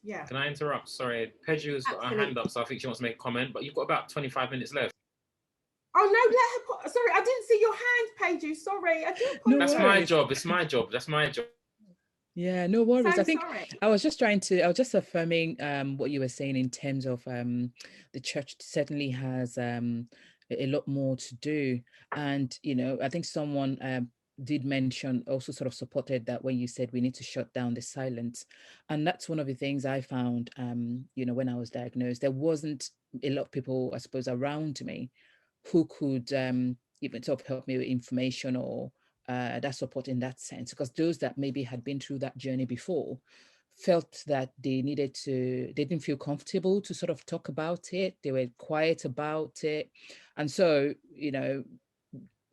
Yeah. Can I interrupt? Sorry, Pedro's got her hand up, so I think she wants to make a comment, but you've got about 25 minutes left. Oh no, let her. Sorry, I didn't see your hand, Pedro. Sorry, I do. No, that's my job. It's my job. That's my job. Yeah, no worries. So I think sorry. I was just affirming what you were saying in terms of the church certainly has a lot more to do. And, you know, I think someone did mention, also sort of supported that when you said we need to shut down the silence. And that's one of the things I found, you know, when I was diagnosed, there wasn't a lot of people, I suppose, around me who could even sort of help me with information or that support in that sense, because those that maybe had been through that journey before felt that they didn't feel comfortable to sort of talk about it. They were quiet about it. And so, you know,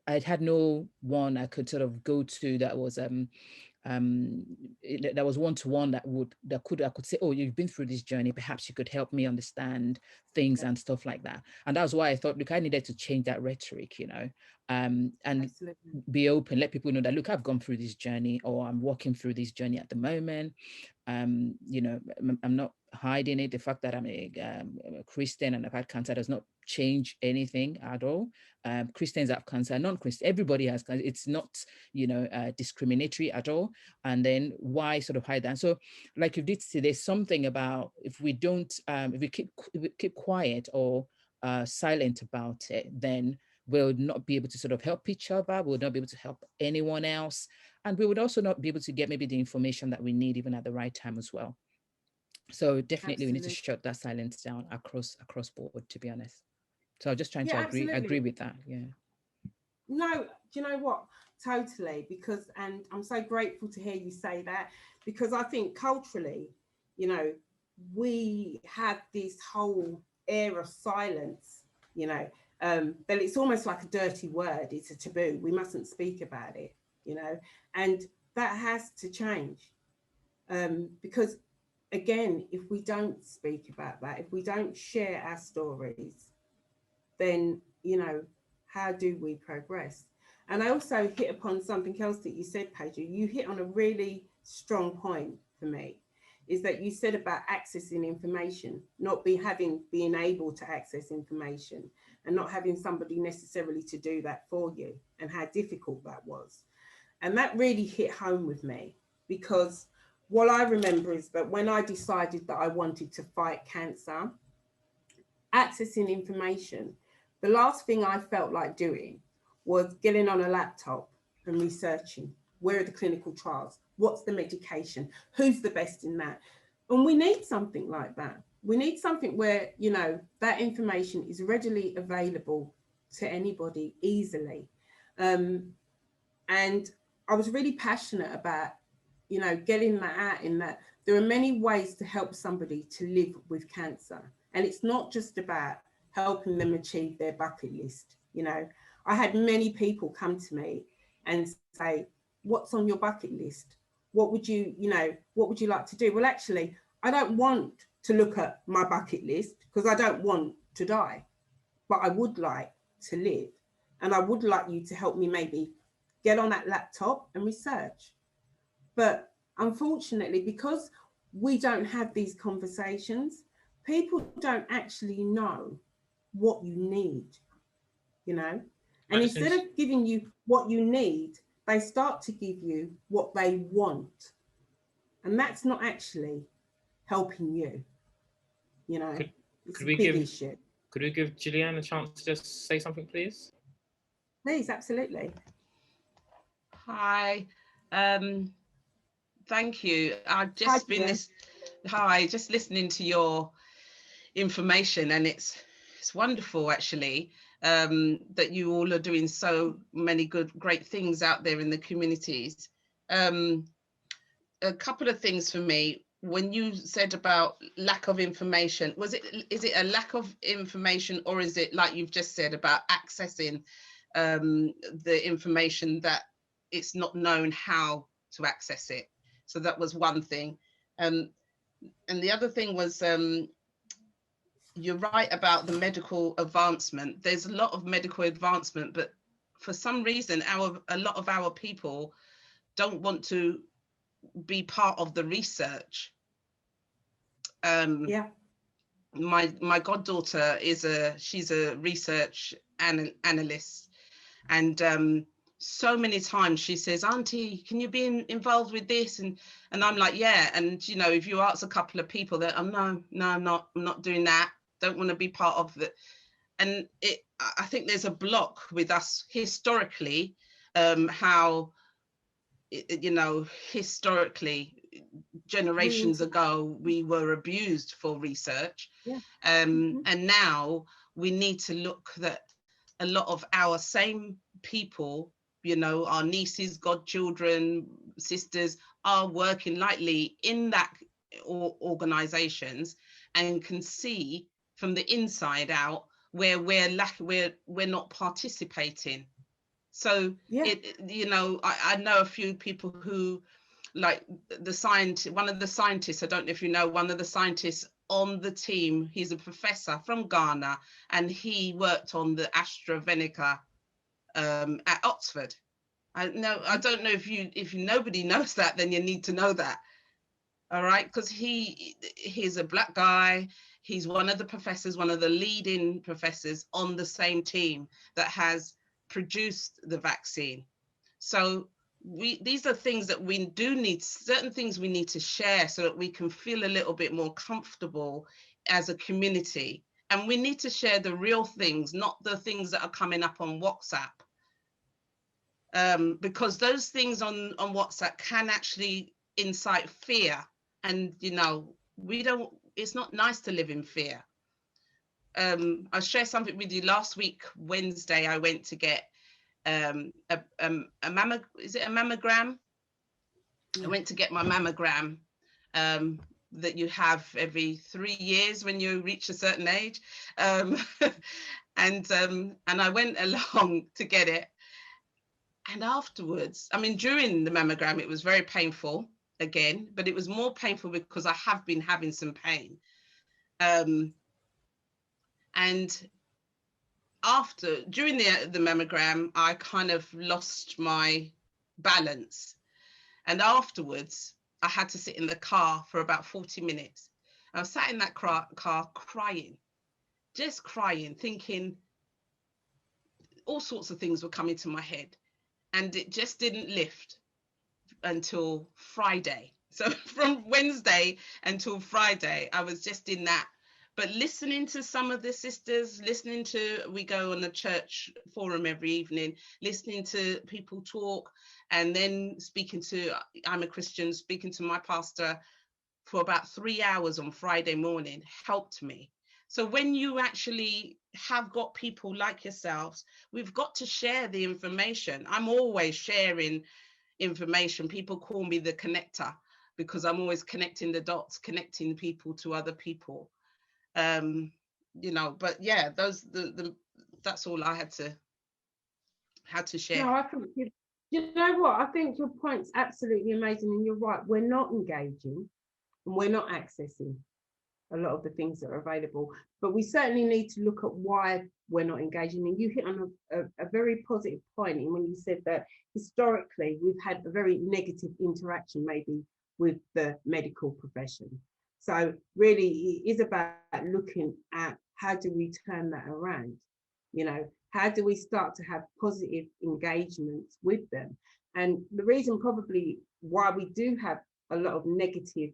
I had no one I could sort of go to that was that was one-to-one I could say, oh, you've been through this journey, perhaps you could help me understand things and stuff like that. And that was why I thought, look, I needed to change that rhetoric, you know, and Absolutely. Be open, let people know that, look, I've gone through this journey, or I'm walking through this journey at the moment. You know, I'm not hiding it. The fact that I'm a Christian and I've had cancer does not change anything at all. Christians have cancer, non-Christian, everybody has cancer. It's not, you know, discriminatory at all. And then why sort of hide that? And so, like you did say, there's something about if we don't, if we keep quiet or silent about it, then we'll not be able to sort of help each other. We'll not be able to help anyone else. And we would also not be able to get maybe the information that we need even at the right time as well. So definitely we need to shut that silence down across board, to be honest. So I'm just trying to agree with that. Yeah. No, do you know what? Totally, because, and I'm so grateful to hear you say that, because I think culturally, you know, we have this whole air of silence, you know, that it's almost like a dirty word. It's a taboo. We mustn't speak about it, you know, and that has to change, because again, if we don't speak about that, if we don't share our stories, then, you know, how do we progress? And I also hit upon something else that you said, Pedro. You hit on a really strong point for me, is that you said about accessing information, not being able to access information, and not having somebody necessarily to do that for you, and how difficult that was. And that really hit home with me, because what I remember is that when I decided that I wanted to fight cancer, accessing information, the last thing I felt like doing was getting on a laptop and researching. Where are the clinical trials? What's the medication? Who's the best in that? And we need something like that. We need something where, you know, that information is readily available to anybody easily. And I was really passionate about, you know, getting that out, in that there are many ways to help somebody to live with cancer. And it's not just about helping them achieve their bucket list. You know, I had many people come to me and say, what's on your bucket list? What would you, you know, what would you like to do? Well, actually, I don't want to look at my bucket list because I don't want to die, but I would like to live. And I would like you to help me maybe get on that laptop and research. But unfortunately, because we don't have these conversations, people don't actually know what you need, you know? And instead of giving you what you need, they start to give you what they want. And that's not actually helping you, you know? It's a big issue. Could we give Gillian a chance to just say something, please? Please, absolutely. Hi. Thank you. I've just just listening to your information, and it's wonderful actually, that you all are doing so many great things out there in the communities. A couple of things for me. When you said about lack of information, is it a lack of information, or is it like you've just said about accessing the information, that it's not known how to access it? So that was one thing. And the other thing was, you're right about the medical advancement. There's a lot of medical advancement, but for some reason, a lot of our people don't want to be part of the research. My goddaughter she's a research analyst, and so many times she says, Auntie, can you be involved with this? And I'm like, yeah. And you know, if you ask a couple of people that, no, I'm not doing that. Don't want to be part of it. And I think there's a block with us historically, how, you know, historically, generations ago, we were abused for research. And now we need to look that a lot of our same people, you know, our nieces, godchildren, sisters, are working lightly in that organizations, and can see from the inside out where we're not participating. So you know, I know a few people who, like one of the scientists, I don't know if you know, one of the scientists on the team, he's a professor from Ghana, and he worked on the AstraZeneca at Oxford. I don't know if nobody knows that, then you need to know that. All right, because he's a black guy. He's one of the professors, one of the leading professors on the same team that has produced the vaccine. So these are things that we do need, certain things we need to share so that we can feel a little bit more comfortable as a community. And we need to share the real things, not the things that are coming up on WhatsApp. Because those things on WhatsApp can actually incite fear. And, you know, it's not nice to live in fear. I'll share something with you. Last week, Wednesday, I went to get a mammogram? I went to get my mammogram that you have every 3 years when you reach a certain age. And I went along to get it. And afterwards, I mean, during the mammogram, it was very painful again, but it was more painful because I have been having some pain. And during the mammogram, I kind of lost my balance. And afterwards, I had to sit in the car for about 40 minutes. I was sat in that car crying, just crying, thinking all sorts of things were coming to my head, and it just didn't lift until Friday. So from Wednesday until Friday, I was just in that. But listening to some of the sisters, we go on a church forum every evening, listening to people talk, and then I'm a Christian, speaking to my pastor for about 3 hours on Friday morning helped me. So when you actually have got people like yourselves, we've got to share the information. I'm always sharing information. People call me the connector because I'm always connecting the dots, connecting people to other people. But yeah, that's all I had to share. No, I think you know what? I think your point's absolutely amazing, and you're right. We're not engaging, and we're not accessing a lot of the things that are available. But we certainly need to look at why we're not engaging. And you hit on a very positive point in when you said that historically we've had a very negative interaction maybe with the medical profession. So really it is about looking at how do we turn that around? How do we start to have positive engagements with them? And the reason probably why we do have a lot of negative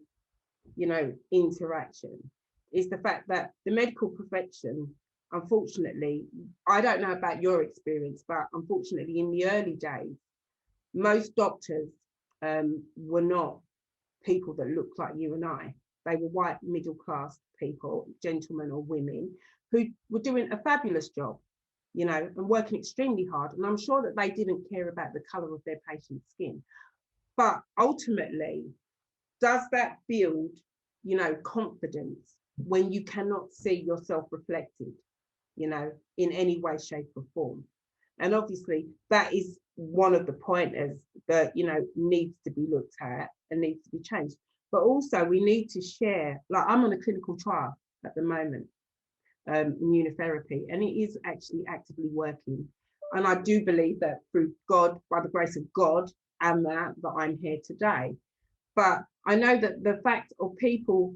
interaction is the fact that the medical profession, unfortunately, I don't know about your experience, but unfortunately in the early days, most doctors were not people that looked like you and I. They were white middle class people, gentlemen or women, who were doing a fabulous job, and working extremely hard. And I'm sure that they didn't care about the colour of their patient's skin. But ultimately, does that build confidence when you cannot see yourself reflected in any way, shape or form? And obviously that is one of the pointers that needs to be looked at and needs to be changed. But also we need to share, like I'm on a clinical trial at the moment, immunotherapy, and it is actually actively working. And I do believe that through God, by the grace of God, and that I'm here today. But I know that the fact of people,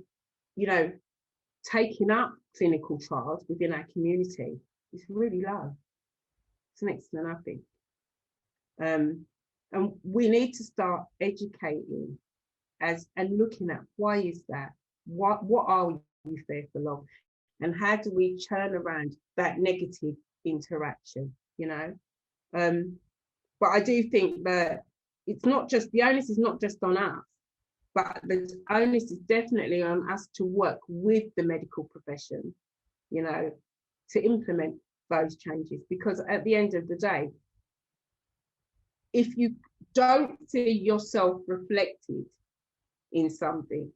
taking up clinical trials within our community is really low. It's next to nothing. And we need to start educating and looking at why is that? What are you fearful of? And how do we turn around that negative interaction, But I do think that it's not just, the onus is not just on us, but the onus is definitely on us to work with the medical profession, to implement those changes. Because at the end of the day, if you don't see yourself reflected in something,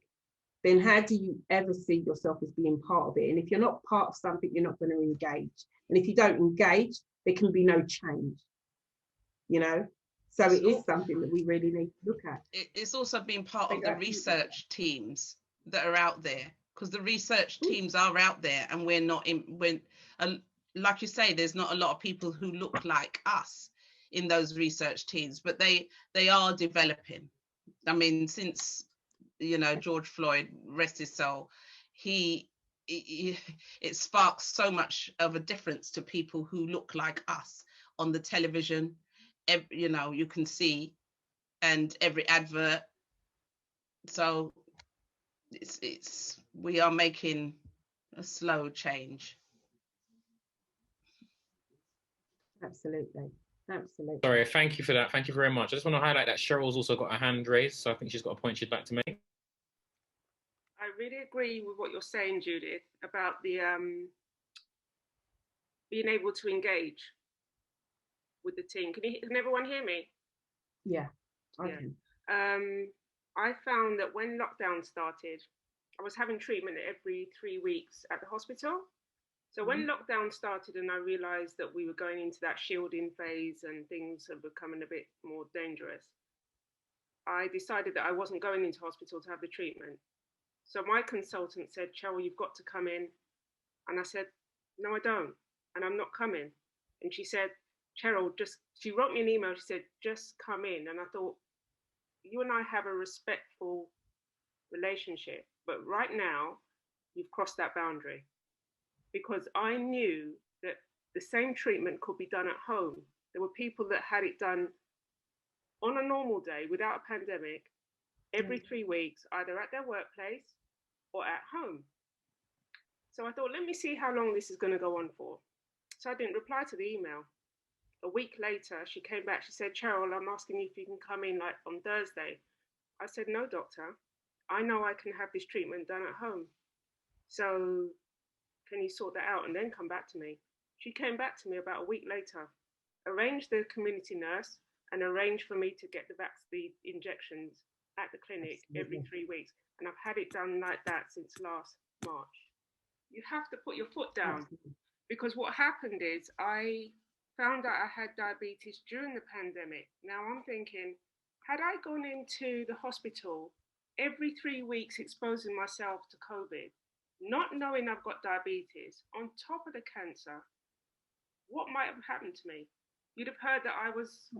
then how do you ever see yourself as being part of it? And if you're not part of something, you're not going to engage. And if you don't engage, there can be no change, So it is something that we really need to look at. It's also been part of the research teams that are out there, because the research teams are out there, and we're not like you say, there's not a lot of people who look like us in those research teams, but they are developing. I mean, since George Floyd, rest his soul, it sparks so much of a difference to people who look like us on the television. You can see, and every advert. So we are making a slow change. Absolutely. Sorry, thank you for that. Thank you very much. I just want to highlight that Cheryl's also got a hand raised, so I think she's got a point she'd like to make. I really agree with what you're saying, Judith, about the being able to engage with the team. Can everyone hear me? Yeah, I can. I found that when lockdown started, I was having treatment every 3 weeks at the hospital. So when lockdown started and I realized that we were going into that shielding phase and things are becoming a bit more dangerous, I decided that I wasn't going into hospital to have the treatment. So my consultant said, Cheryl, you've got to come in. And I said, no, I don't. And I'm not coming. And she said, Cheryl, she wrote me an email. She said, just come in. And I thought, you and I have a respectful relationship, but right now you've crossed that boundary, because I knew that the same treatment could be done at home. There were people that had it done on a normal day without a pandemic every 3 weeks, either at their workplace or at home. So I thought, let me see how long this is going to go on for. So I didn't reply to the email. A week later, she came back. She said, Cheryl, I'm asking you if you can come in like on Thursday. I said, no, doctor. I know I can have this treatment done at home. So can you sort that out and then come back to me? She came back to me about a week later, arranged the community nurse and arranged for me to get the injections at the clinic every 3 weeks. And I've had it done like that since last March. You have to put your foot down, because what happened is I found out I had diabetes during the pandemic. Now I'm thinking, had I gone into the hospital every 3 weeks exposing myself to COVID, not knowing I've got diabetes, on top of the cancer, what might have happened to me? You'd have heard that I was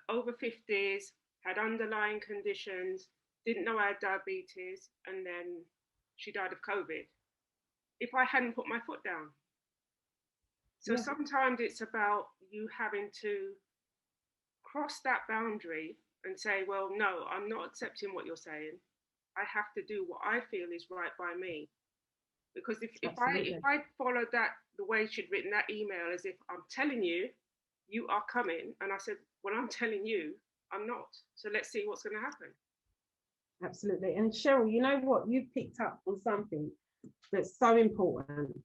over 50s, had underlying conditions, didn't know I had diabetes, and then she died of COVID. If I hadn't put my foot down. So sometimes it's about you having to cross that boundary and say, well, no, I'm not accepting what you're saying. I have to do what I feel is right by me. Because if I followed that the way she'd written that email, as if I'm telling you, you are coming, and I said, well, I'm telling you, I'm not. So let's see what's going to happen. Absolutely. And Cheryl, you know what? You picked up on something that's so important.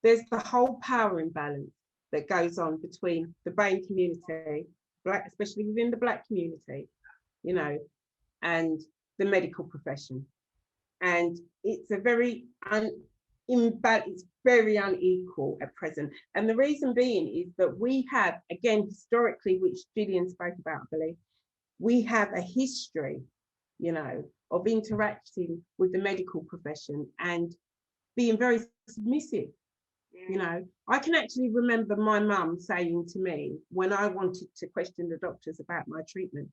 There's the whole power imbalance that goes on between the BAME community, especially within the Black community, you know, and the medical profession. And it's a very it's very unequal at present. And the reason being is that we have, again, historically, which Gillian spoke about, I believe, we have a history, you know, of interacting with the medical profession and being very submissive. You know, I can actually remember my mum saying to me when I wanted to question the doctors about my treatment,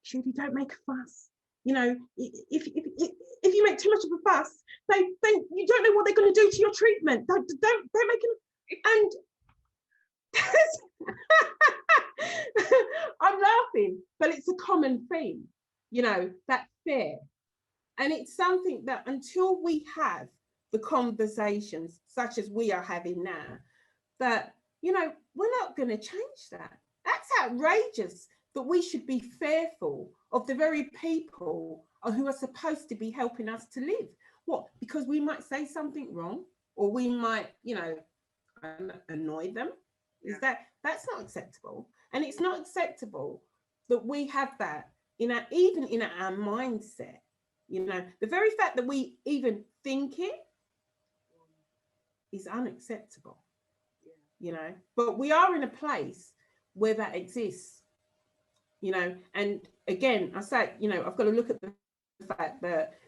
Judy, don't make a fuss. You know, if you make too much of a fuss, then you don't know what they're going to do to your treatment. Don't make it. And I'm laughing, but it's a common theme, you know, that fear. And it's something that until we have the conversations such as we are having now, that, you know, we're not going to change that. That's outrageous that we should be fearful of the very people who are supposed to be helping us to live. What? Because we might say something wrong, or we might, you know, annoy them. That's not acceptable. And it's not acceptable that we have that even in our mindset. You know, the very fact that we even think it is unacceptable, you know, but we are in a place where that exists, you know. And again, I say, you know, I've got to look at the fact that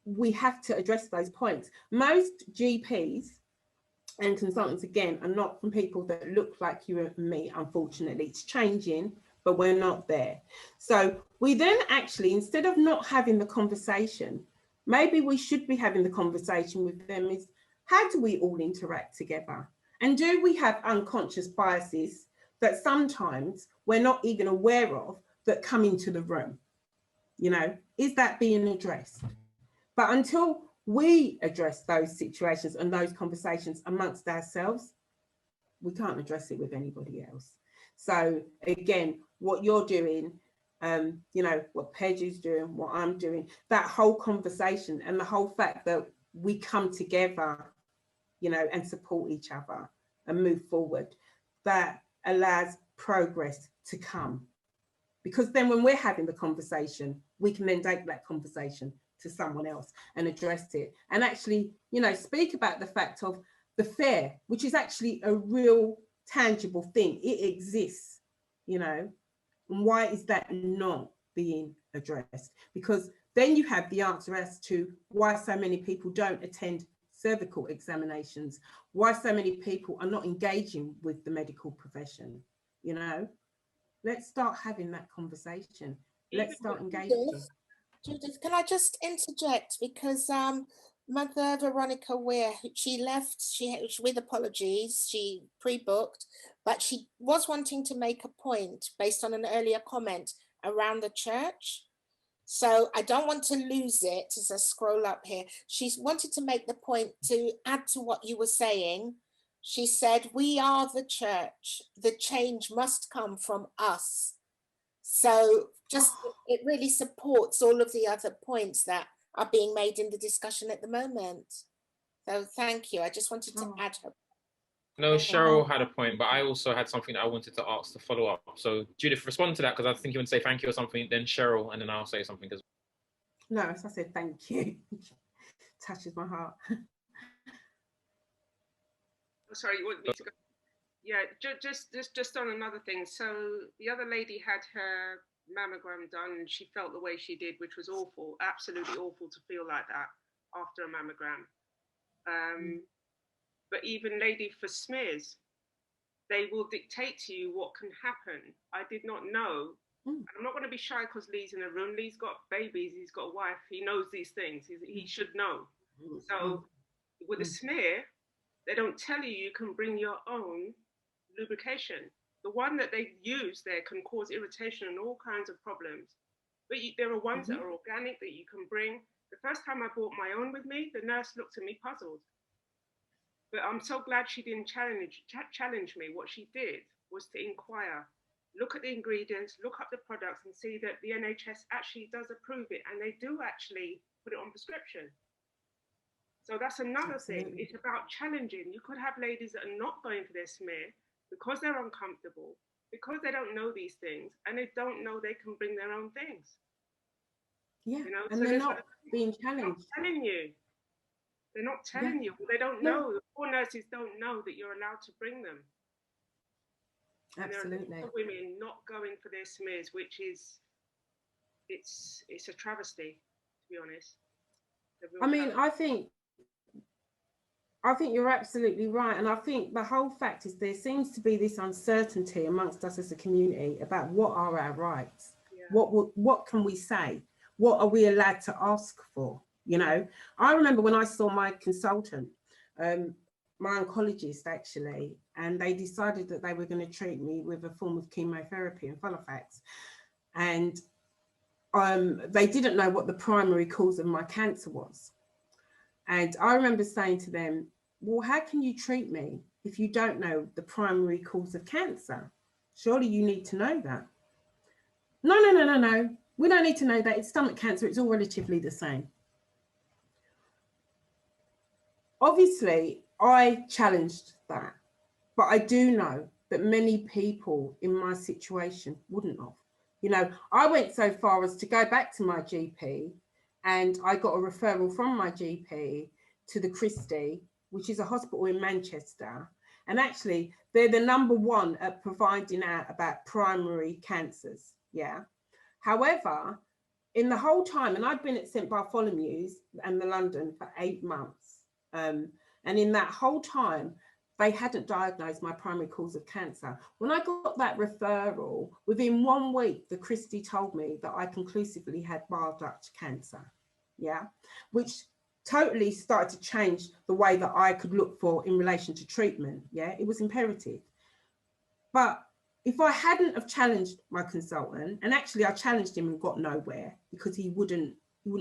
we have to address those points. Most GPs and consultants, again, are not from people that look like you and me, unfortunately. It's changing, but we're not there. So we then actually, instead of not having the conversation, maybe we should be having the conversation with them is, how do we all interact together? And do we have unconscious biases that sometimes we're not even aware of that come into the room? You know, is that being addressed? But until we address those situations and those conversations amongst ourselves, we can't address it with anybody else. So again, what you're doing, you know, what Pej is doing, what I'm doing, that whole conversation and the whole fact that we come together, you know, and support each other and move forward, that allows progress to come. Because then when we're having the conversation, we can then take that conversation to someone else and address it. And actually, you know, speak about the fact of the fear, which is actually a real tangible thing. It exists, you know, and why is that not being addressed? Because then you have the answer as to why so many people don't attend cervical examinations, why so many people are not engaging with the medical profession. You know, let's start having that conversation. let's start engaging. Judith, can I just interject? Because Mother Veronica Weir, she left, with apologies, she pre-booked, but she was wanting to make a point based on an earlier comment around the church. So I don't want to lose it as I scroll up here. She wanted to make the point to add to what you were saying. She said, we are the church. The change must come from us. So just, it really supports all of the other points that are being made in the discussion at the moment. So thank you. I just wanted to add her. No, Cheryl had a point, but I also had something that I wanted to ask to follow up. So Judith, respond to that, because I think you want to say thank you or something, then Cheryl, and then I'll say something as well. No, as I said, thank you. Touches my heart. Sorry, you want me to go? Yeah, just on another thing. So the other lady had her mammogram done and she felt the way she did, which was awful, absolutely awful to feel like that after a mammogram. But even lady for smears, they will dictate to you what can happen. I did not know. And I'm not going to be shy because Lee's in a room. Lee's got babies, he's got a wife, he knows these things, he should know. So with a smear, they don't tell you you can bring your own lubrication. The one that they use there can cause irritation and all kinds of problems. But there are ones that are organic that you can bring. The first time I brought my own with me, the nurse looked at me puzzled. But I'm so glad she didn't challenge me. What she did was to inquire, look at the ingredients, look up the products and see that the NHS actually does approve it and they do actually put it on prescription. So that's another thing. It's about challenging. You could have ladies that are not going for their smear because they're uncomfortable, because they don't know these things and they don't know they can bring their own things. Yeah, you know? and So they're not being challenged. They're not telling you. They're not telling you. They don't know. The poor nurses don't know that you're allowed to bring them. Absolutely. And there are women not going for their smears, which is, it's a travesty, to be honest. I mean, I think you're absolutely right. And I think the whole fact is there seems to be this uncertainty amongst us as a community about what are our rights. Yeah. What can we say? What are we allowed to ask for? You know, I remember when I saw my consultant, my oncologist actually, and they decided that they were going to treat me with a form of chemotherapy and Folafax. And they didn't know what the primary cause of my cancer was. And I remember saying to them, well, how can you treat me if you don't know the primary cause of cancer? Surely you need to know that. No. We don't need to know that. It's stomach cancer. It's all relatively the same. Obviously, I challenged that, but I do know that many people in my situation wouldn't have. You know, I went so far as to go back to my GP and I got a referral from my GP to the Christie, which is a hospital in Manchester. And actually, they're the #1 at providing out about primary cancers. Yeah. However, in the whole time, and I'd been at St Bartholomew's and the London for 8 months. And in that whole time, they hadn't diagnosed my primary cause of cancer. When I got that referral, within 1 week, the Christie told me that I conclusively had bile duct cancer. Yeah, which totally started to change the way that I could look for in relation to treatment. Yeah, it was imperative. But if I hadn't have challenged my consultant, and actually I challenged him and got nowhere because he wouldn't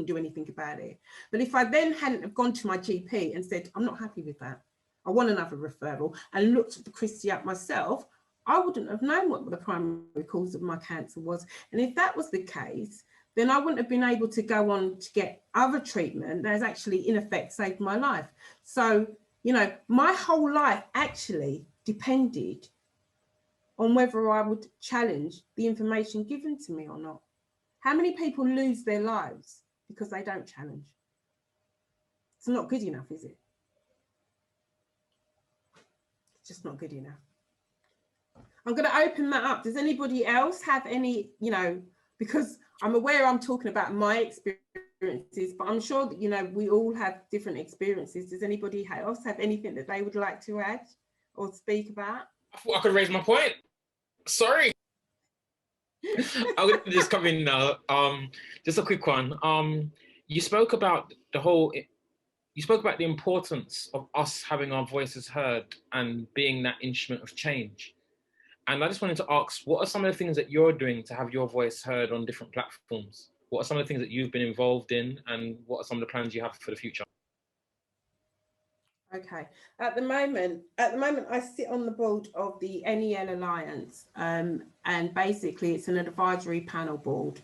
do anything about it. But if I then hadn't have gone to my GP and said, I'm not happy with that, I want another referral, and looked at the Christie up myself, I wouldn't have known what the primary cause of my cancer was. And if that was the case, then I wouldn't have been able to go on to get other treatment that has actually in effect saved my life. So, you know, my whole life actually depended on whether I would challenge the information given to me or not. How many people lose their lives because they don't challenge? It's not good enough, is it? It's just not good enough. I'm going to open that up. Does anybody else have any, you know, because I'm aware I'm talking about my experiences, but I'm sure that, you know, we all have different experiences. Does anybody else have anything that they would like to add or speak about? I thought I could raise my point. Sorry. I'm gonna just come in now. Just a quick one. You spoke about the importance of us having our voices heard and being that instrument of change. And I just wanted to ask, what are some of the things that you're doing to have your voice heard on different platforms? What are some of the things that you've been involved in, and what are some of the plans you have for the future? Okay. At the moment, I sit on the board of the NEL Alliance, and basically it's an advisory panel board.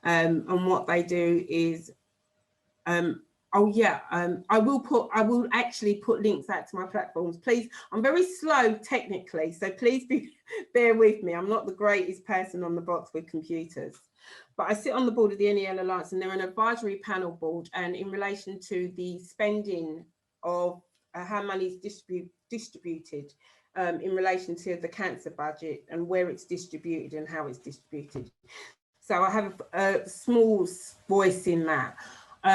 And what they do is, I will actually put links out to my platforms. Please, I'm very slow technically, so please bear with me. I'm not the greatest person on the box with computers, but I sit on the board of the NEL Alliance, and they're an advisory panel board, and in relation to the spending of how money is distributed in relation to the cancer budget and where it's distributed and how it's distributed. So I have a small voice in that.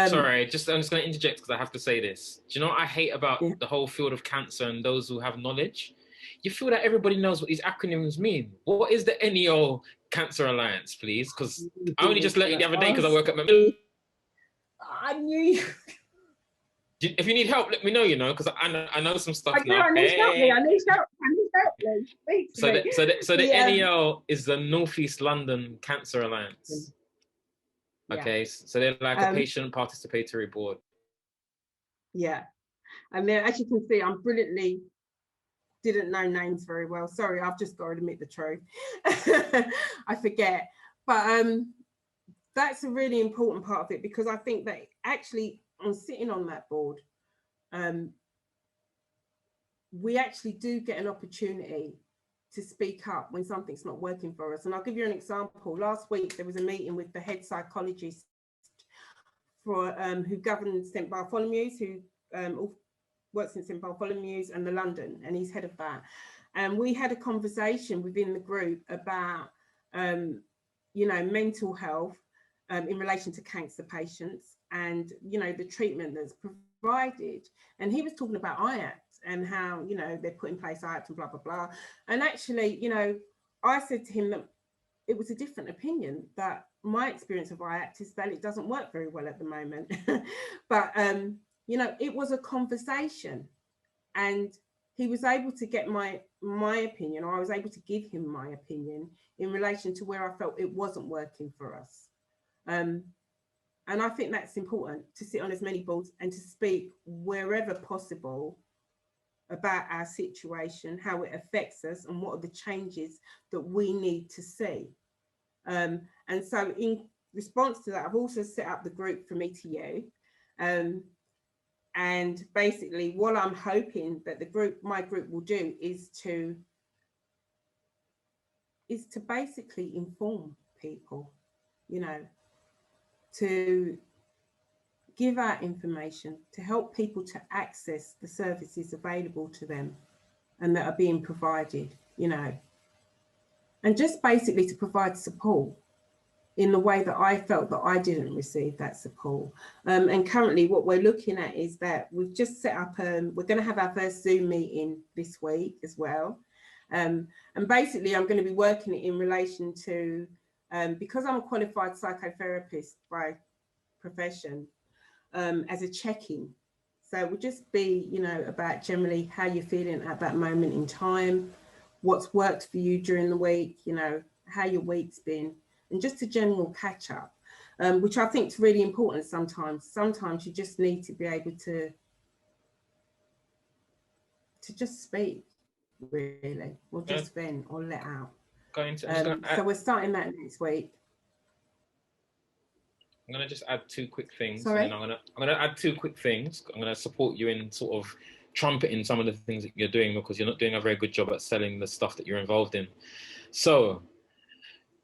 Sorry, I'm just going to interject because I have to say this. Do you know what I hate about the whole field of cancer and those who have knowledge? You feel that everybody knows what these acronyms mean. What is the NEL Cancer Alliance, please? Because I only just learned it the other day because I work at my... I knew you. If you need help, let me know, because I know some stuff now. I need help. So the NEL is the North East London Cancer Alliance. Yeah. Okay, so they're like a patient participatory board. Yeah, and then as you can see, I'm brilliantly didn't know names very well. Sorry, I've just got to admit the truth. I forget, but that's a really important part of it, because I think that actually on sitting on that board, we actually do get an opportunity to speak up when something's not working for us. And I'll give you an example. Last week, there was a meeting with the head psychologist for who governs St Bartholomew's, who works in St Bartholomew's and the London, and he's head of that. And we had a conversation within the group about, mental health in relation to cancer patients and, the treatment that's provided. And he was talking about IACT and how, they put in place IACT and blah, blah, blah. And actually, I said to him that it was a different opinion, that my experience of IACT is that it doesn't work very well at the moment. But, it was a conversation, and he was able to get my opinion, or I was able to give him my opinion in relation to where I felt it wasn't working for us. And I think that's important, to sit on as many boards and to speak wherever possible about our situation, how it affects us, and what are the changes that we need to see. And so in response to that, I've also set up the group For Me To You. And basically what I'm hoping that my group will do is to basically inform people, to give out information, to help people to access the services available to them and that are being provided, and just basically to provide support in the way that I felt that I didn't receive that support. And currently what we're looking at is that we've just set up, we're going to have our first Zoom meeting this week as well. And basically I'm going to be working in relation to, because I'm a qualified psychotherapist by profession, as a check-in. So it would just be, about generally how you're feeling at that moment in time, what's worked for you during the week, how your week's been, and just a general catch up, which I think is really important sometimes. Sometimes you just need to be able to just speak, really, or just vent or let out. So we're starting that next week. I'm going to just add two quick things. Sorry? And then I'm going to add two quick things. I'm going to support you in sort of trumpeting some of the things that you're doing, because you're not doing a very good job at selling the stuff that you're involved in. So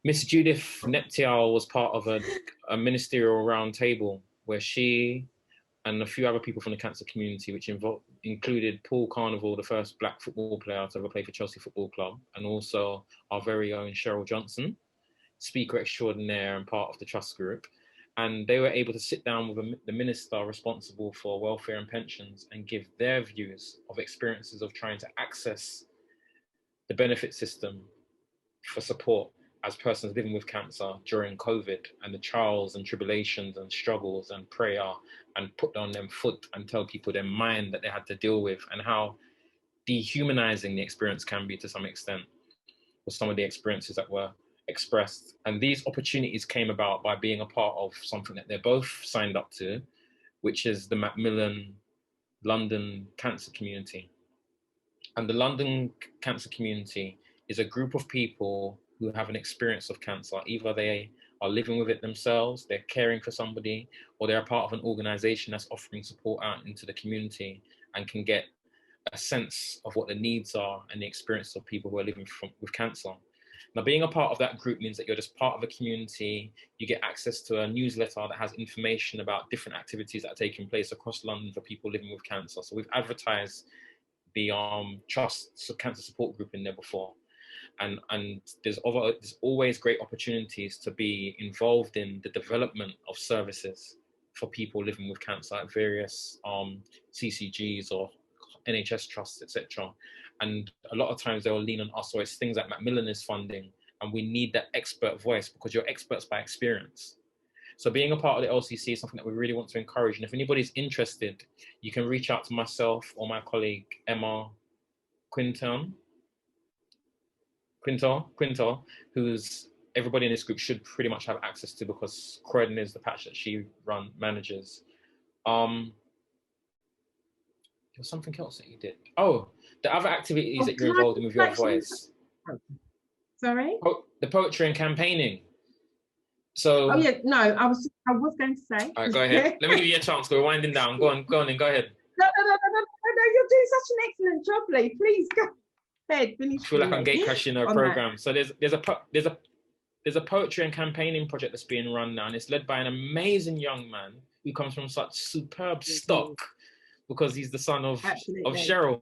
Miss Judith Neptial was part of a ministerial roundtable where she and a few other people from the cancer community, which included Paul Carnival, the first Black football player to ever play for Chelsea Football Club, and also our very own Cheryl Johnson, speaker extraordinaire and part of the trust group. And they were able to sit down with the minister responsible for welfare and pensions and give their views of experiences of trying to access the benefit system for support. as persons living with cancer during COVID, and the trials and tribulations and struggles and prayer and put on them foot and tell people their mind that they had to deal with, and how dehumanizing the experience can be to some extent with some of the experiences that were expressed. And these opportunities came about by being a part of something that they're both signed up to, which is the Macmillan London Cancer Community. And the London Cancer Community is a group of people who have an experience of cancer. Either they are living with it themselves, they're caring for somebody, or they're a part of an organization that's offering support out into the community and can get a sense of what the needs are and the experience of people who are living with cancer. Now, being a part of that group means that you're just part of a community. You get access to a newsletter that has information about different activities that are taking place across London for people living with cancer. So we've advertised the Trust Cancer Support Group in there before. And there's always great opportunities to be involved in the development of services for people living with cancer at various CCGs or NHS trusts, etc. And a lot of times they'll lean on us, or it's things that Macmillan is funding, and we need that expert voice because you're experts by experience. So being a part of the LCC is something that we really want to encourage. And if anybody's interested, you can reach out to myself or my colleague, Emma Quintal, who's everybody in this group should pretty much have access to, because Croydon is the patch that she manages. There was something else that you did. Oh, the other activities that you're involved in with your voice. Sorry? The poetry and campaigning. So. Oh yeah, no, I was going to say. All right, go ahead. Let me give you a chance. We're winding down. Go on, and go ahead. No, you're doing such an excellent job, Lee. Please go ahead, finish. I feel like I'm gate crashing a program. So there's a poetry and campaigning project that's being run now, and it's led by an amazing young man who comes from such superb stock, because he's the son of Cheryl,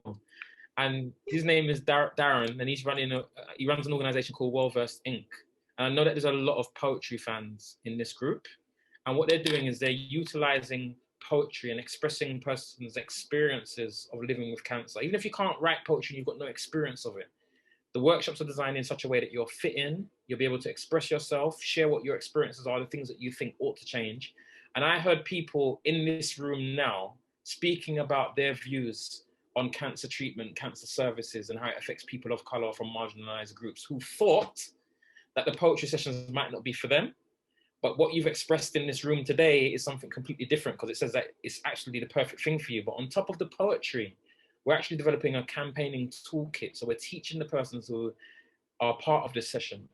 and his name is Darren, and he runs an organization called Well-Versed Inc. And I know that there's a lot of poetry fans in this group, and what they're doing is they're utilizing poetry and expressing person's experiences of living with cancer. Even if you can't write poetry and you've got no experience of it, the workshops are designed in such a way that you'll fit in, you'll be able to express yourself, share what your experiences are, the things that you think ought to change. And I heard people in this room now speaking about their views on cancer treatment, cancer services, and how it affects people of color from marginalized groups who thought that the poetry sessions might not be for them. But what you've expressed in this room today is something completely different, because it says that it's actually the perfect thing for you. But on top of the poetry, we're actually developing a campaigning toolkit. So we're teaching the persons who are part of this session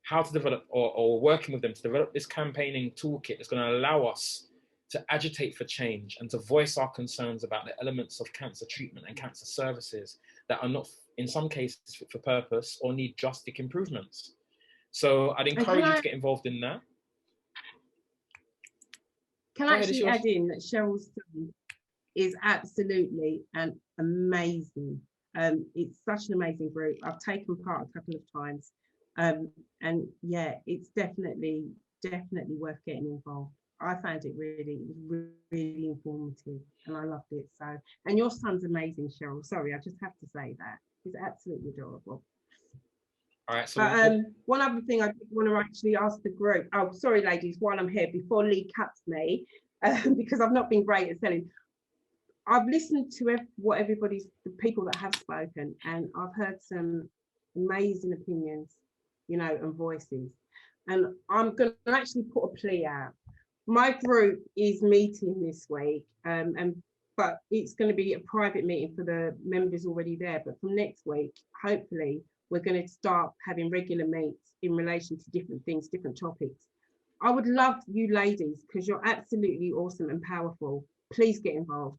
how to develop, or working with them to develop this campaigning toolkit that's going to allow us to agitate for change and to voice our concerns about the elements of cancer treatment and cancer services that are not, in some cases, fit for purpose or need drastic improvements. So I'd encourage you to get involved in that. Can I actually add in that Cheryl's son is absolutely amazing. It's such an amazing group. I've taken part a couple of times. And yeah, it's definitely worth getting involved. I found it really informative, and I loved it. So, and your son's amazing, Cheryl. Sorry, I just have to say that. He's absolutely adorable. All right. So one other thing I want to actually ask the group. Oh, sorry, ladies, while I'm here, before Lee cuts me, because I've not been great at selling. I've listened to the people that have spoken, and I've heard some amazing opinions, and voices. And I'm going to actually put a plea out. My group is meeting this week, but it's going to be a private meeting for the members already there. But from next week, hopefully, we're going to start having regular meets in relation to different things, different topics. I would love you ladies, because you're absolutely awesome and powerful. Please get involved.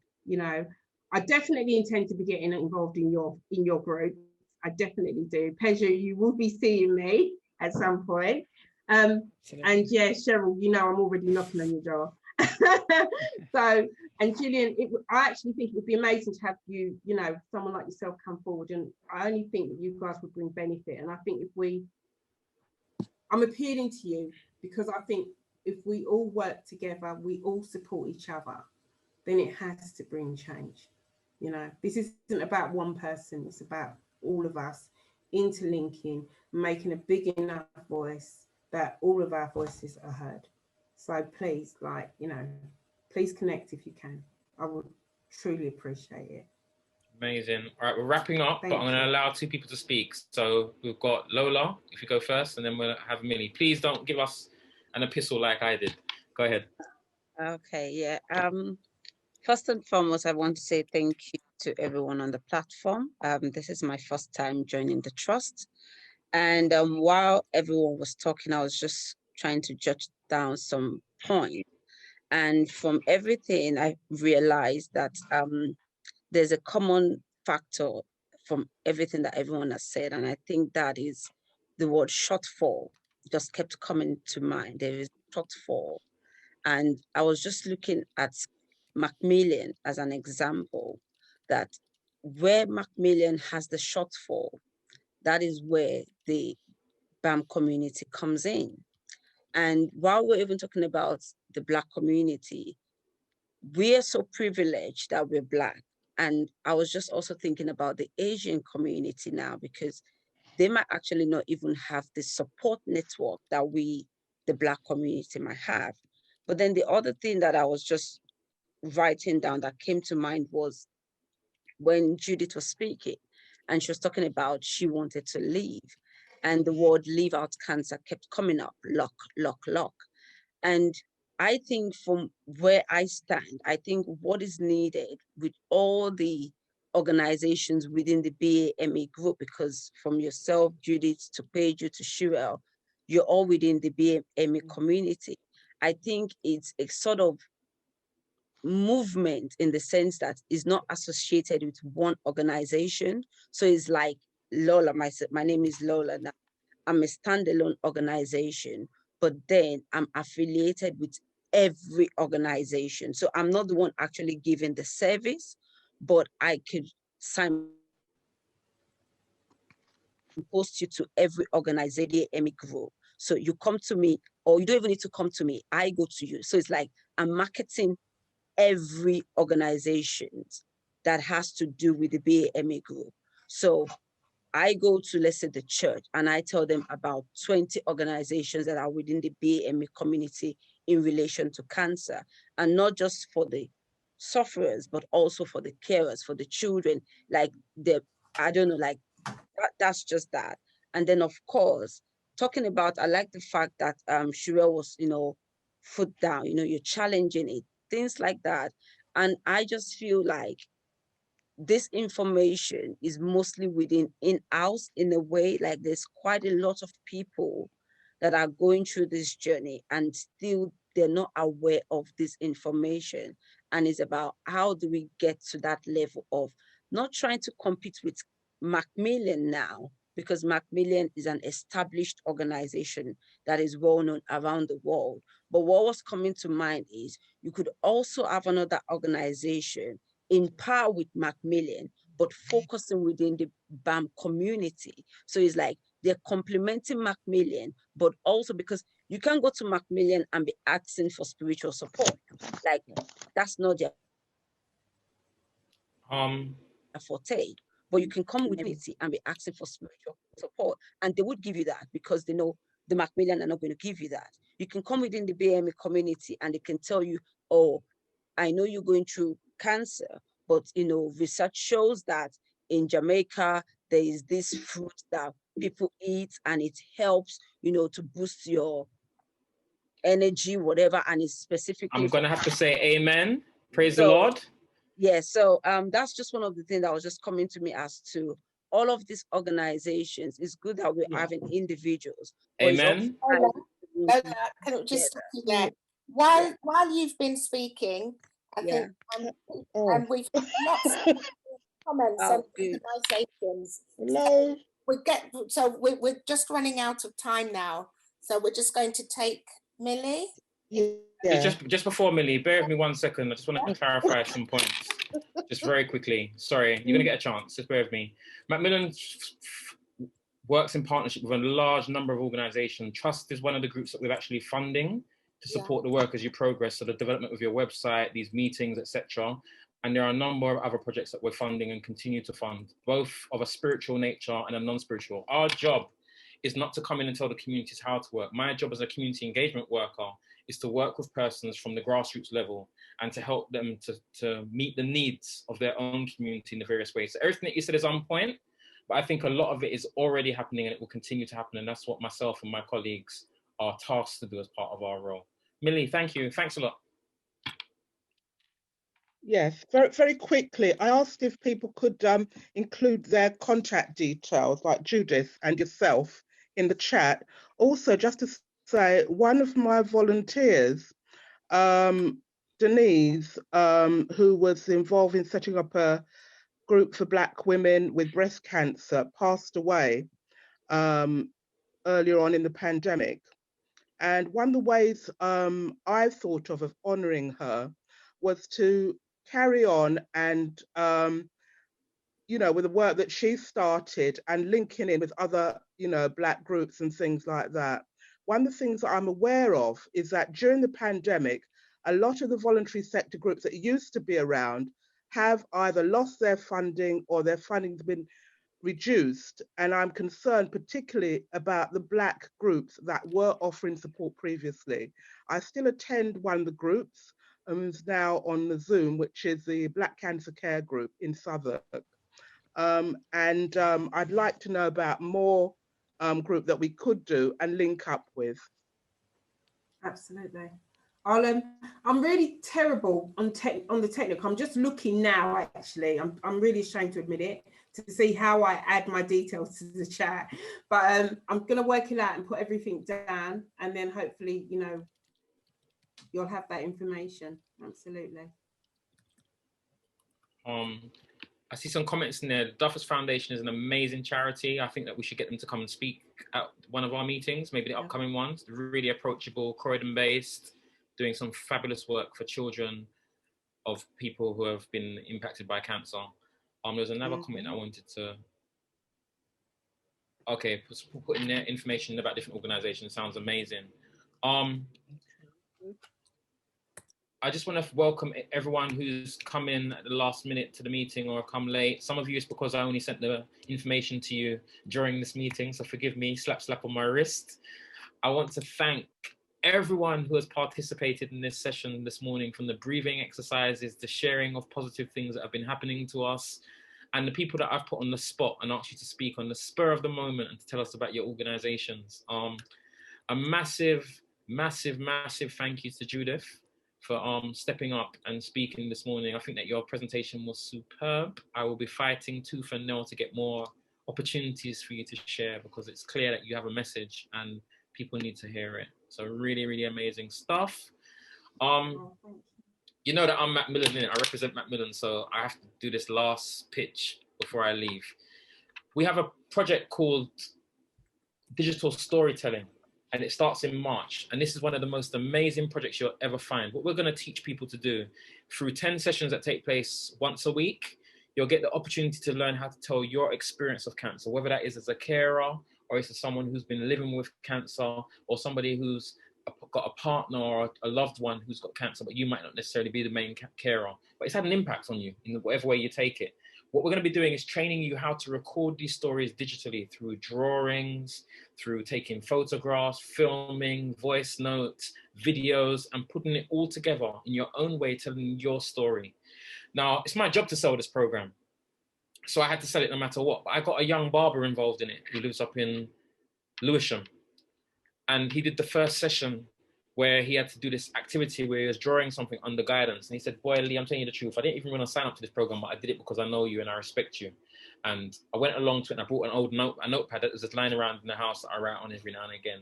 I definitely intend to be getting involved in your group. I definitely do. Pejah, you will be seeing me at some point. And yeah, Cheryl, I'm already knocking on your door. So, and Gillian, I actually think it would be amazing to have you, someone like yourself come forward. And I only think that you guys would bring benefit. And I think I'm appealing to you because I think if we all work together, we all support each other, then it has to bring change. This isn't about one person, it's about all of us interlinking, making a big enough voice that all of our voices are heard. So please, like, you know, please connect if you can. I would truly appreciate it. Amazing. All right, we're wrapping up, but I'm going to allow 2 people to speak. So we've got Lola, if you go first, and then we'll have Millie. Please don't give us an epistle like I did. Go ahead. Okay, yeah. First and foremost, I want to say thank you to everyone on the platform. This is my first time joining the trust. And while everyone was talking, I was just trying to jot down some points. And from everything, I realized that there's a common factor from everything that everyone has said. And I think that is the word shortfall just kept coming to mind. There is shortfall. And I was just looking at Macmillan as an example, that where Macmillan has the shortfall, that is where the BAM community comes in. And while we're even talking about the Black community, we are so privileged that we're Black. And I was just also thinking about the Asian community now, because they might actually not even have the support network that we, the Black community, might have. But then the other thing that I was just writing down that came to mind was when Judith was speaking and she was talking about she wanted to leave, and the word leave out cancer kept coming up, lock, lock, lock. And I think from where I stand, I think what is needed with all the organizations within the BAME group, because from yourself, Judith, to Peju, to Shirel, you're all within the BAME community. I think it's a sort of movement in the sense that is not associated with one organization. So it's like Lola, my name is Lola now. I'm a standalone organization, but then I'm affiliated with every organization. So I'm not the one actually giving the service, but I could post you to every organization, BAME group. So you come to me, or you don't even need to come to me, I go to you. So it's like I'm marketing every organization that has to do with the BAME group. So I go to, let's say, the church, and I tell them about 20 organizations that are within the BAME community in relation to cancer, and not just for the sufferers, but also for the carers, for the children, like I don't know, like that's just that. And then of course, talking about, I like the fact that Shirel was, foot down, you're challenging it, things like that. And I just feel like this information is mostly within in-house in a way, like there's quite a lot of people that are going through this journey and still they're not aware of this information. And it's about how do we get to that level of not trying to compete with Macmillan now, because Macmillan is an established organization that is well known around the world. But what was coming to mind is you could also have another organization in par with Macmillan, but focusing within the BAM community. So it's like they're complementing Macmillan, but also because you can't go to Macmillan and be asking for spiritual support. Like that's not their forte. But you can come with community and be asking for spiritual support, and they would give you that because they know the Macmillan are not going to give you that. You can come within the BAME community and they can tell you, oh, I know you're going through cancer, but research shows that in Jamaica, there is this fruit that people eat and it helps, to boost your energy, whatever, and it's specifically. I'm going to have to say amen. Praise the Lord. Yeah, so that's just one of the things that was just coming to me as to all of these organizations. It's good that we're having individuals. Amen. Can I just that while you've been speaking, I think and we've got lots of comments and organizations. Hello. We're just running out of time now, so we're just going to take Millie. Yeah. Just before Millie, bear with me 1 second. I just want to clarify some points, just very quickly. Sorry, you're going to get a chance. Just bear with me. Macmillan works in partnership with a large number of organizations. Trust is one of the groups that we're actually funding to support the work as you progress. So the development of your website, these meetings, etc. And there are a number of other projects that we're funding and continue to fund, both of a spiritual nature and a non-spiritual. Our job is not to come in and tell the communities how to work. My job as a community engagement worker is to work with persons from the grassroots level and to help them to meet the needs of their own community in the various ways. So everything that you said is on point, but I think a lot of it is already happening and it will continue to happen. And that's what myself and my colleagues are tasked to do as part of our role. Millie, thank you. Thanks a lot. Yes, very, very quickly, I asked if people could include their contact details, like Judith and yourself, in the chat. Also, just to say, one of my volunteers, Denise, who was involved in setting up a group for Black women with breast cancer, passed away earlier on in the pandemic. And one of the ways I thought of honouring her was to carry on and, you know, with the work that she started and linking in with other, you know, Black groups and things like that. One of the things that I'm aware of is that during the pandemic, a lot of the voluntary sector groups that used to be around have either lost their funding or their funding's been reduced. And I'm concerned particularly about the Black groups that were offering support previously. I still attend one of the groups, who's now on the Zoom, which is the Black Cancer Care Group in Southwark. I'd like to know about more group that we could do and link up with. Absolutely. I'm really terrible on the technical. I'm just looking now, actually. I'm really ashamed to admit it, to see how I add my details to the chat. But I'm going to work it out and put everything down, and then hopefully, you know, you'll have that information. Absolutely. I see some comments in there. The Duffers Foundation is an amazing charity. I think that we should get them to come and speak at one of our meetings, maybe the upcoming ones. They're really approachable, Croydon based, doing some fabulous work for children of people who have been impacted by cancer. There's another comment I wanted to, okay, putting their information about different organizations sounds amazing. I just want to welcome everyone who's come in at the last minute to the meeting or come late. Some of you it's because I only sent the information to you during this meeting, so forgive me, slap on my wrist. I want to thank everyone who has participated in this session this morning, from the breathing exercises, the sharing of positive things that have been happening to us, and the people that I've put on the spot and asked you to speak on the spur of the moment and to tell us about your organizations. A massive thank you to Judith for stepping up and speaking this morning. I think that your presentation was superb. I will be fighting tooth and nail to get more opportunities for you to share, because it's clear that you have a message and people need to hear it. So really amazing stuff. You know that I'm Macmillan, innit? I represent Macmillan, so I have to do this last pitch before I leave. We have a project called Digital Storytelling, and it starts in March. And this is one of the most amazing projects you'll ever find. What we're going to teach people to do through 10 sessions that take place once a week, you'll get the opportunity to learn how to tell your experience of cancer, whether that is as a carer, or it's as someone who's been living with cancer, or somebody who's got a partner or a loved one who's got cancer, but you might not necessarily be the main carer, but it's had an impact on you in whatever way you take it. What we're going to be doing is training you how to record these stories digitally through drawings, through taking photographs, filming, voice notes, videos, and putting it all together in your own way, telling your story. Now, it's my job to sell this program, so I had to sell it no matter what. But I got a young barber involved in it who lives up in Lewisham. And he did the first session where he had to do this activity where he was drawing something under guidance. And he said, boy, Lee, I'm telling you the truth. I didn't even want to sign up to this program, but I did it because I know you and I respect you. And I went along to it and I brought an old notepad that was just lying around in the house that I write on every now and again.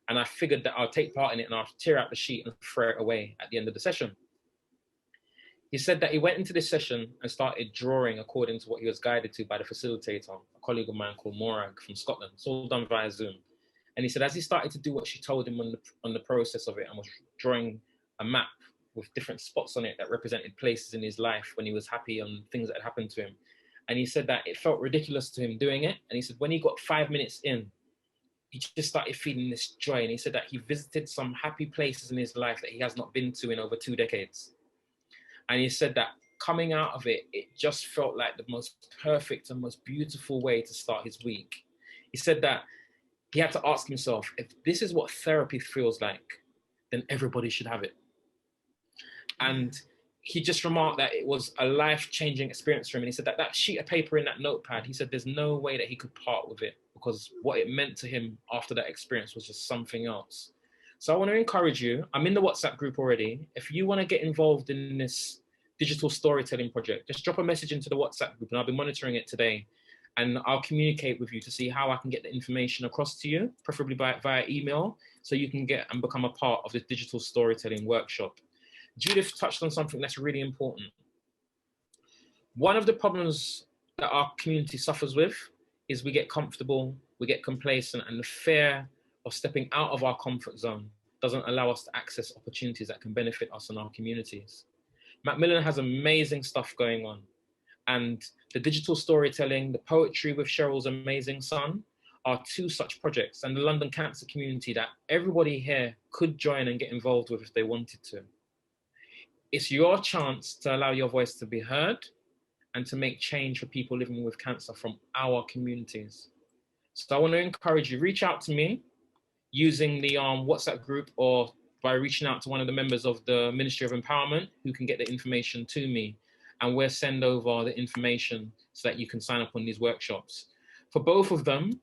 And I figured that I'll take part in it and I'll tear out the sheet and throw it away at the end of the session. He said that he went into this session and started drawing according to what he was guided to by the facilitator, a colleague of mine called Morag from Scotland. It's all done via Zoom. And he said, as he started to do what she told him on the process of it, and was drawing a map with different spots on it that represented places in his life when he was happy and things that had happened to him. And he said that it felt ridiculous to him doing it. And he said, when he got 5 minutes in, he just started feeling this joy. And he said that he visited some happy places in his life that he has not been to in over 2 decades. And he said that coming out of it, it just felt like the most perfect and most beautiful way to start his week. He said that he had to ask himself, if this is what therapy feels like, then everybody should have it. And he just remarked that it was a life-changing experience for him. And he said that that sheet of paper in that notepad, he said there's no way that he could part with it, because what it meant to him after that experience was just something else. So I want to encourage you. I'm in the WhatsApp group already. If you want to get involved in this digital storytelling project, just drop a message into the WhatsApp group, and I'll be monitoring it today. And I'll communicate with you to see how I can get the information across to you, preferably via email, so you can get and become a part of the digital storytelling workshop. Judith touched on something that's really important. One of the problems that our community suffers with is we get comfortable, we get complacent, and the fear of stepping out of our comfort zone doesn't allow us to access opportunities that can benefit us and our communities. Macmillan has amazing stuff going on, and the digital storytelling, the poetry with Cheryl's amazing son are two such projects, and the London Cancer community that everybody here could join and get involved with if they wanted to. It's your chance to allow your voice to be heard and to make change for people living with cancer from our communities. So I want to encourage you, reach out to me using the WhatsApp group, or by reaching out to one of the members of the Ministry of Empowerment who can get the information to me, and we'll send over the information so that you can sign up on these workshops. For both of them,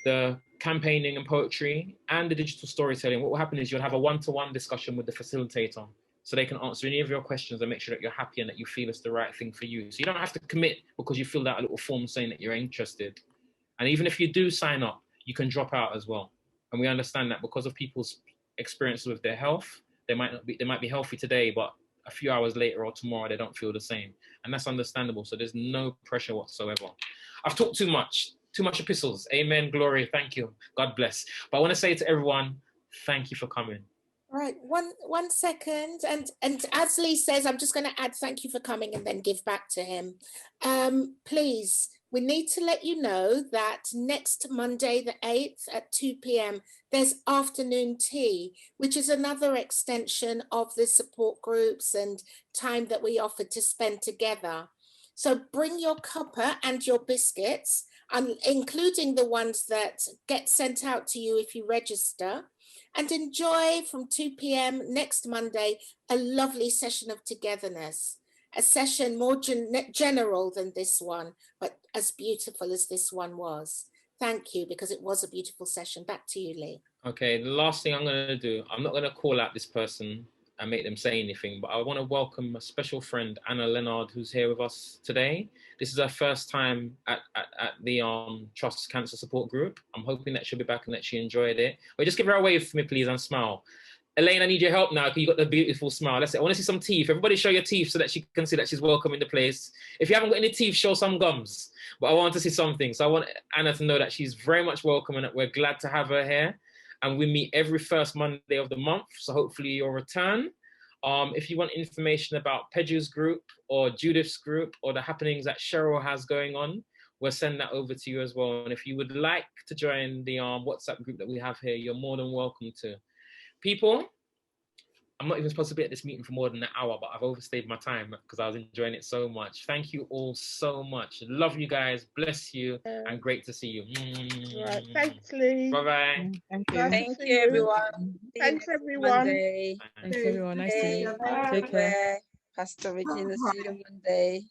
the campaigning and poetry and the digital storytelling, what will happen is you'll have a one-to-one discussion with the facilitator, so they can answer any of your questions and make sure that you're happy and that you feel it's the right thing for you. So you don't have to commit because you filled out a little form saying that you're interested. And even if you do sign up, you can drop out as well. And we understand that because of people's experiences with their health, they might be healthy today, but a few hours later or tomorrow, they don't feel the same. And that's understandable. So there's no pressure whatsoever. I've talked too much epistles. Amen, glory, thank you, God bless. But I want to say to everyone, thank you for coming. All right, one second. And as Lee says, I'm just going to add thank you for coming and then give back to him. Please, we need to let you know that next Monday, the 8th at 2 p.m, there's afternoon tea, which is another extension of the support groups and time that we offer to spend together. So bring your cuppa and your biscuits, including the ones that get sent out to you if you register, and enjoy from 2 p.m. next Monday a lovely session of togetherness, a session more general than this one, but as beautiful as this one was. Thank you, because it was a beautiful session. Back to you, Lee. Okay, the last thing I'm going to do, I'm not going to call out this person and make them say anything, but I want to welcome a special friend, Anna Leonard, who's here with us today. This is her first time at the Trust Cancer Support Group. I'm hoping that she'll be back and that she enjoyed it. But just give her a wave for me, please, and smile. Elaine, I need your help now because you got the beautiful smile. Let's say, I want to see some teeth. Everybody show your teeth so that she can see that she's welcome in the place. If you haven't got any teeth, show some gums. But I want to see something. So I want Anna to know that she's very much welcome and that we're glad to have her here. And we meet every first Monday of the month. So hopefully you'll return. If you want information about Peju's group or Judith's group or the happenings that Cheryl has going on, we'll send that over to you as well. And if you would like to join the WhatsApp group that we have here, you're more than welcome to. People, I'm not even supposed to be at this meeting for more than an hour, but I've overstayed my time because I was enjoying it so much. Thank you all so much. Love you guys. Bless you. And great to see you. Right. Thanks, Lee. Bye-bye. Thank you. Thank you, everyone. Thanks, everyone. Thanks, everyone. Nice to meet you. Take care. Pastor Regina, see you Monday.